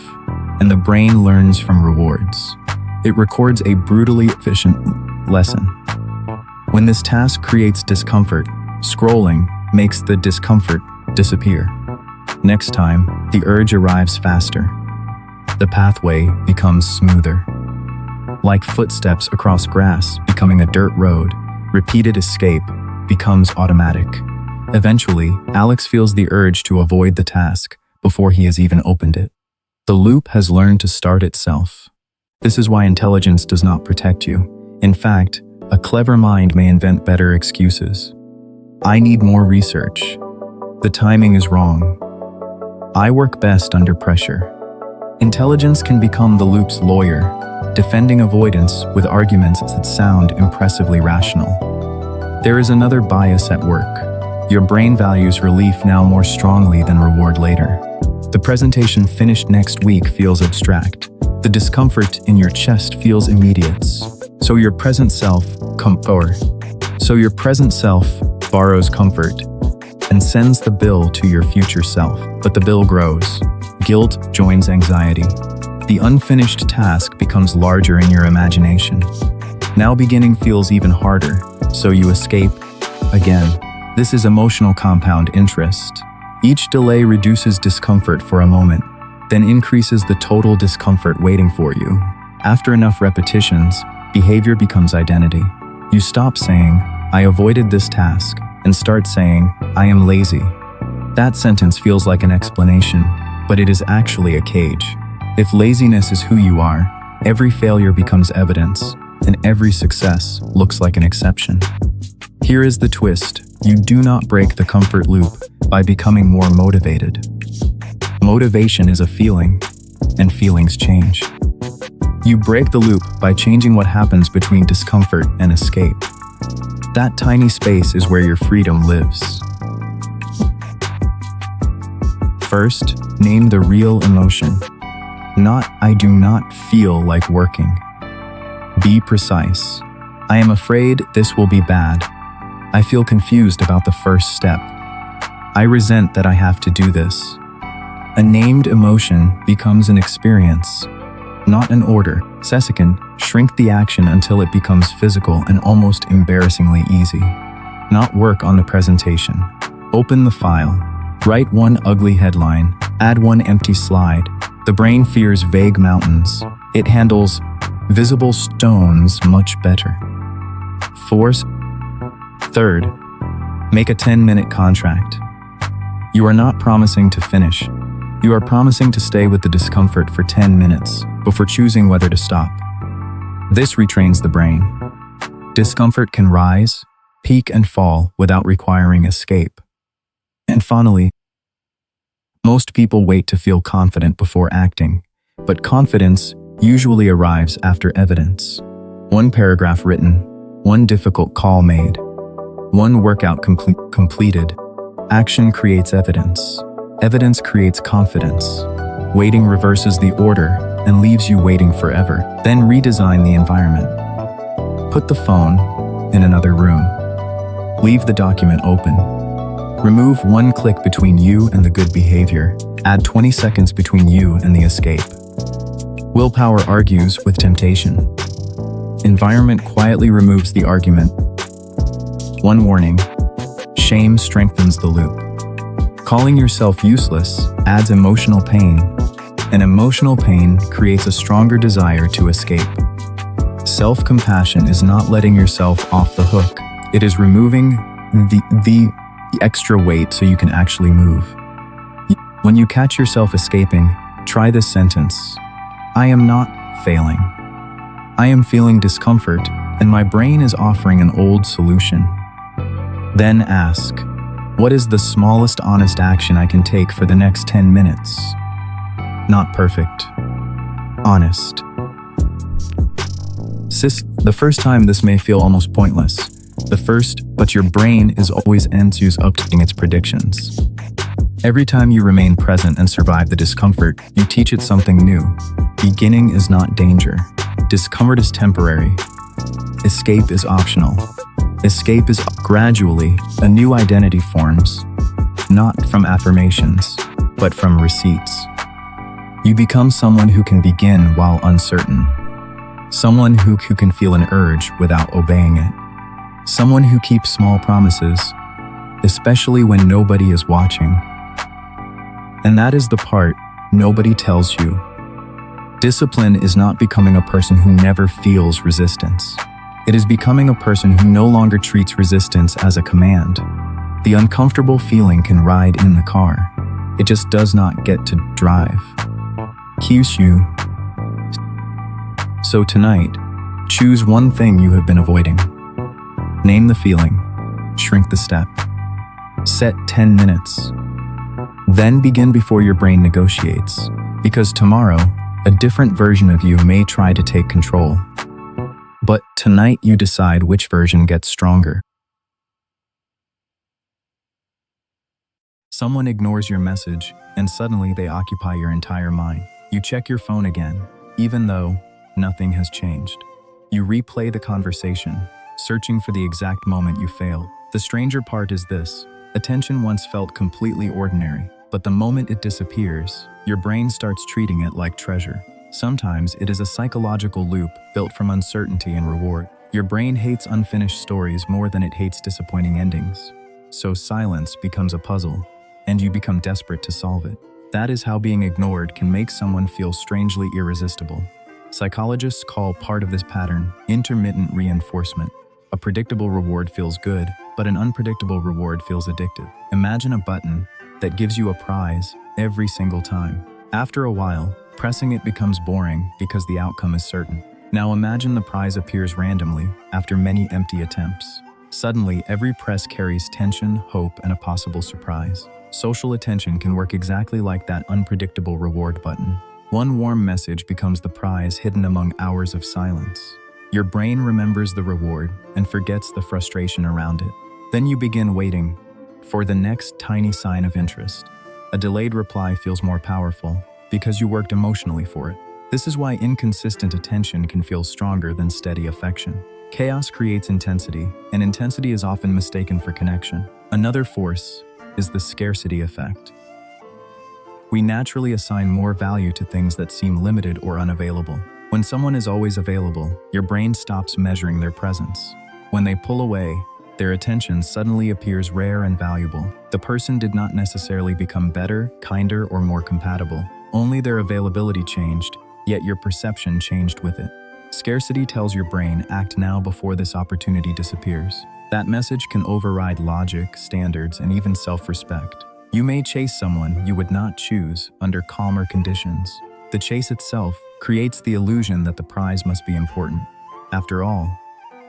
And the brain learns from rewards. It records a brutally efficient lesson. When this task creates discomfort, scrolling makes the discomfort disappear. Next time, the urge arrives faster. The pathway becomes smoother. Like footsteps across grass becoming a dirt road, repeated escape becomes automatic. Eventually, Alex feels the urge to avoid the task before he has even opened it. The loop has learned to start itself. This is why intelligence does not protect you. In fact, a clever mind may invent better excuses. I need more research. The timing is wrong. I work best under pressure. Intelligence can become the loop's lawyer, defending avoidance with arguments that sound impressively rational. There is another bias at work. Your brain values relief now more strongly than reward later. The presentation finished next week feels abstract. The discomfort in your chest feels immediate. So your present self borrows comfort and sends the bill to your future self. But the bill grows. Guilt joins anxiety. The unfinished task becomes larger in your imagination. Now beginning feels even harder, so you escape again. This is emotional compound interest. Each delay reduces discomfort for a moment, then increases the total discomfort waiting for you. After enough repetitions, behavior becomes identity. You stop saying, I avoided this task, and start saying, I am lazy. That sentence feels like an explanation, but it is actually a cage. If laziness is who you are, every failure becomes evidence, and every success looks like an exception. Here is the twist. You do not break the comfort loop by becoming more motivated. Motivation is a feeling, and feelings change. You break the loop by changing what happens between discomfort and escape. That tiny space is where your freedom lives. First, name the real emotion. Not, I do not feel like working. Be precise. I am afraid this will be bad. I feel confused about the first step. I resent that I have to do this. A named emotion becomes an experience, not an order. Second, shrink the action until it becomes physical and almost embarrassingly easy. Not work on the presentation. Open the file. Write one ugly headline. Add one empty slide. The brain fears vague mountains. It handles visible stones much better. Third, make a 10-minute contract. You are not promising to finish. You are promising to stay with the discomfort for 10 minutes before choosing whether to stop. This retrains the brain. Discomfort can rise, peak, and fall without requiring escape. And finally, most people wait to feel confident before acting, but confidence usually arrives after evidence. One paragraph written, one difficult call made, one workout completed. Action creates evidence. Evidence creates confidence. Waiting reverses the order and leaves you waiting forever. Then redesign the environment. Put the phone in another room. Leave the document open. Remove one click between you and the good behavior. Add 20 seconds between you and the escape. Willpower argues with temptation. Environment quietly removes the argument. One warning: shame strengthens the loop. Calling yourself useless adds emotional pain, and emotional pain creates a stronger desire to escape. Self-compassion is not letting yourself off the hook. It is removing the extra weight so you can actually move. When you catch yourself escaping, try this sentence: I am not failing. I am feeling discomfort, and my brain is offering an old solution. Then ask, what is the smallest honest action I can take for the next 10 minutes? Not perfect. Honest. The first time this may feel almost pointless. But your brain is always updating its predictions. Every time you remain present and survive the discomfort, you teach it something new. Beginning is not danger. Discomfort is temporary. Escape is optional. Escape is gradually, a new identity forms, not from affirmations, but from receipts. You become someone who can begin while uncertain. Someone who can feel an urge without obeying it. Someone who keeps small promises, especially when nobody is watching. And that is the part nobody tells you. Discipline is not becoming a person who never feels resistance. It is becoming a person who no longer treats resistance as a command. The uncomfortable feeling can ride in the car. It just does not get to drive. Kyushu. So tonight, choose one thing you have been avoiding. Name the feeling. Shrink the step. Set 10 minutes. Then begin before your brain negotiates, because tomorrow, a different version of you may try to take control. But tonight you decide which version gets stronger. Someone ignores your message, and suddenly they occupy your entire mind. You check your phone again, even though nothing has changed. You replay the conversation, searching for the exact moment you failed. The stranger part is this: attention once felt completely ordinary, but the moment it disappears, your brain starts treating it like treasure. Sometimes it is a psychological loop built from uncertainty and reward. Your brain hates unfinished stories more than it hates disappointing endings. So silence becomes a puzzle, and you become desperate to solve it. That is how being ignored can make someone feel strangely irresistible. Psychologists call part of this pattern intermittent reinforcement. A predictable reward feels good, but an unpredictable reward feels addictive. Imagine a button that gives you a prize every single time. After a while, pressing it becomes boring because the outcome is certain. Now imagine the prize appears randomly after many empty attempts. Suddenly, every press carries tension, hope, and a possible surprise. Social attention can work exactly like that unpredictable reward button. One warm message becomes the prize hidden among hours of silence. Your brain remembers the reward and forgets the frustration around it. Then you begin waiting for the next tiny sign of interest. A delayed reply feels more powerful because you worked emotionally for it. This is why inconsistent attention can feel stronger than steady affection. Chaos creates intensity, and intensity is often mistaken for connection. Another force is the scarcity effect. We naturally assign more value to things that seem limited or unavailable. When someone is always available, your brain stops measuring their presence. When they pull away, their attention suddenly appears rare and valuable. The person did not necessarily become better, kinder, or more compatible. Only their availability changed, yet your perception changed with it. Scarcity tells your brain, act now before this opportunity disappears. That message can override logic, standards, and even self-respect. You may chase someone you would not choose under calmer conditions. The chase itself creates the illusion that the prize must be important. After all,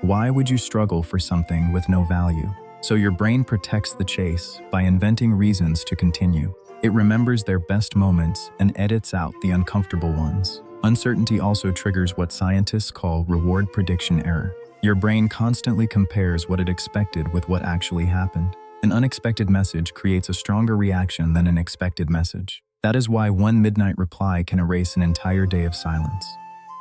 why would you struggle for something with no value? So your brain protects the chase by inventing reasons to continue. It remembers their best moments and edits out the uncomfortable ones. Uncertainty also triggers what scientists call reward prediction error. Your brain constantly compares what it expected with what actually happened. An unexpected message creates a stronger reaction than an expected message. That is why one midnight reply can erase an entire day of silence.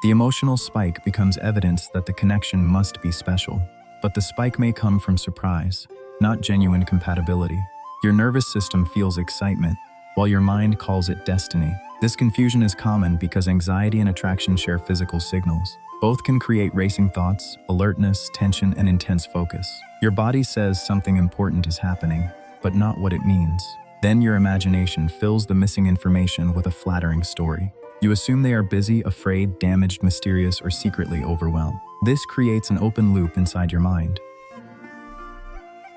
The emotional spike becomes evidence that the connection must be special. But the spike may come from surprise, not genuine compatibility. Your nervous system feels excitement, while your mind calls it destiny. This confusion is common because anxiety and attraction share physical signals. Both can create racing thoughts, alertness, tension, and intense focus. Your body says something important is happening, but not what it means. Then your imagination fills the missing information with a flattering story. You assume they are busy, afraid, damaged, mysterious, or secretly overwhelmed. This creates an open loop inside your mind.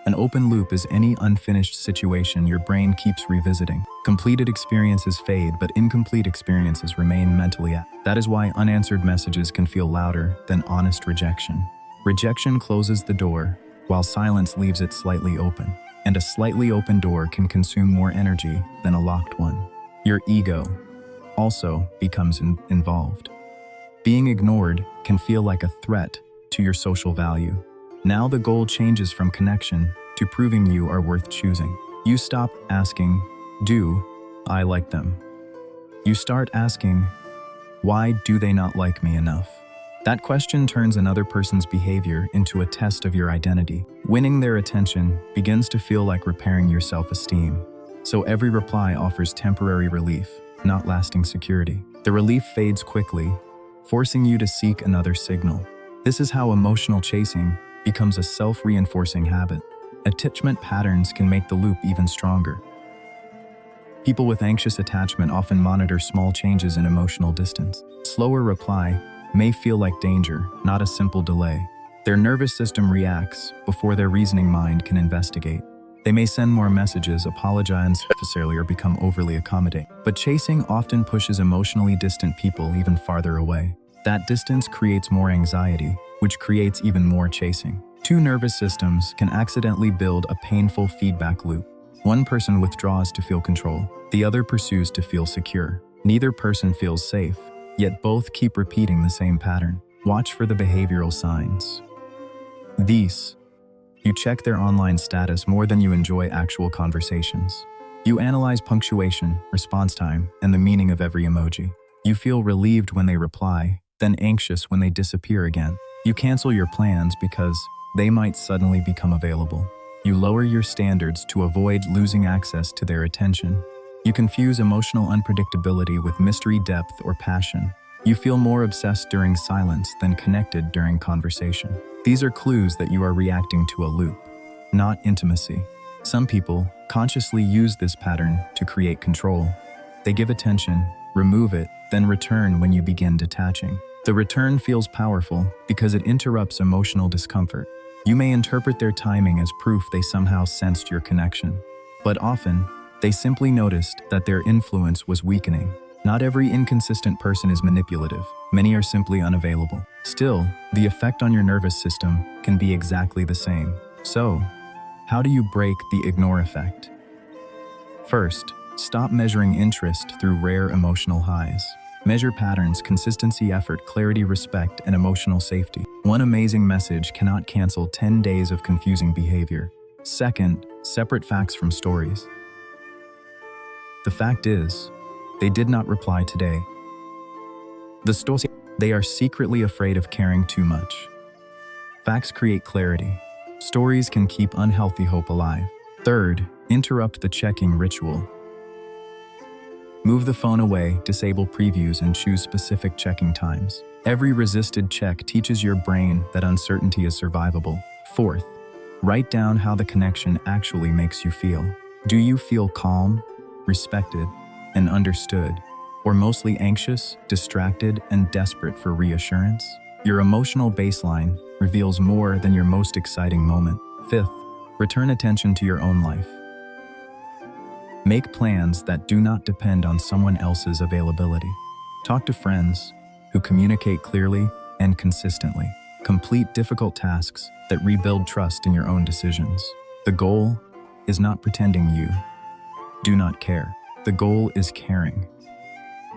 An open loop is any unfinished situation your brain keeps revisiting. Completed experiences fade, but incomplete experiences remain mentally active. That is why unanswered messages can feel louder than honest rejection. Rejection closes the door, while silence leaves it slightly open. And a slightly open door can consume more energy than a locked one. Your ego also becomes involved. Being ignored can feel like a threat to your social value. Now the goal changes from connection to proving you are worth choosing. You stop asking, "Do I like them?" You start asking, "Why do they not like me enough?" That question turns another person's behavior into a test of your identity. Winning their attention begins to feel like repairing your self-esteem. So every reply offers temporary relief, not lasting security. The relief fades quickly, forcing you to seek another signal. This is how emotional chasing becomes a self-reinforcing habit. Attachment patterns can make the loop even stronger. People with anxious attachment often monitor small changes in emotional distance. Slower reply may feel like danger, not a simple delay. Their nervous system reacts before their reasoning mind can investigate. They may send more messages, apologize unnecessarily, or become overly accommodating. But chasing often pushes emotionally distant people even farther away. That distance creates more anxiety, which creates even more chasing. Two nervous systems can accidentally build a painful feedback loop. One person withdraws to feel control, the other pursues to feel secure. Neither person feels safe, yet both keep repeating the same pattern. Watch for the behavioral signs. These. You check their online status more than you enjoy actual conversations. You analyze punctuation, response time, and the meaning of every emoji. You feel relieved when they reply, then anxious when they disappear again. You cancel your plans because they might suddenly become available. You lower your standards to avoid losing access to their attention. You confuse emotional unpredictability with mystery, depth, or passion. You feel more obsessed during silence than connected during conversation. These are clues that you are reacting to a loop, not intimacy. Some people consciously use this pattern to create control. They give attention, remove it, then return when you begin detaching. The return feels powerful because it interrupts emotional discomfort. You may interpret their timing as proof they somehow sensed your connection, but often, they simply noticed that their influence was weakening. Not every inconsistent person is manipulative. Many are simply unavailable. Still, the effect on your nervous system can be exactly the same. So, how do you break the ignore effect? First, stop measuring interest through rare emotional highs. Measure patterns, consistency, effort, clarity, respect, and emotional safety. One amazing message cannot cancel 10 days of confusing behavior. Second, separate facts from stories. The fact is, they did not reply today. They are secretly afraid of caring too much. Facts create clarity. Stories can keep unhealthy hope alive. Third, interrupt the checking ritual. Move the phone away, disable previews, and choose specific checking times. Every resisted check teaches your brain that uncertainty is survivable. Fourth, write down how the connection actually makes you feel. Do you feel calm, respected, and understood, or mostly anxious, distracted, and desperate for reassurance? Your emotional baseline reveals more than your most exciting moment. Fifth, return attention to your own life. Make plans that do not depend on someone else's availability. Talk to friends who communicate clearly and consistently. Complete difficult tasks that rebuild trust in your own decisions. The goal is not pretending you do not care. The goal is caring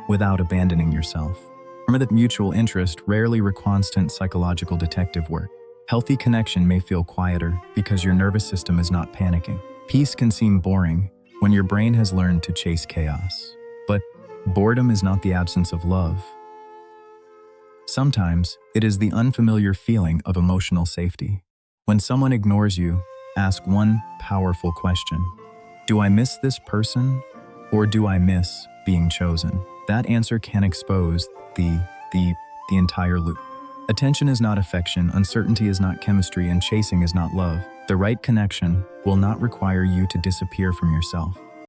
without abandoning yourself. Remember that mutual interest rarely requires constant psychological detective work. Healthy connection may feel quieter because your nervous system is not panicking. Peace can seem boring when your brain has learned to chase chaos. But boredom is not the absence of love. Sometimes, it is the unfamiliar feeling of emotional safety. When someone ignores you, ask one powerful question. Do I miss this person, or do I miss being chosen? That answer can expose the entire loop. Attention is not affection, uncertainty is not chemistry, and chasing is not love. The right connection will not require you to disappear from yourself.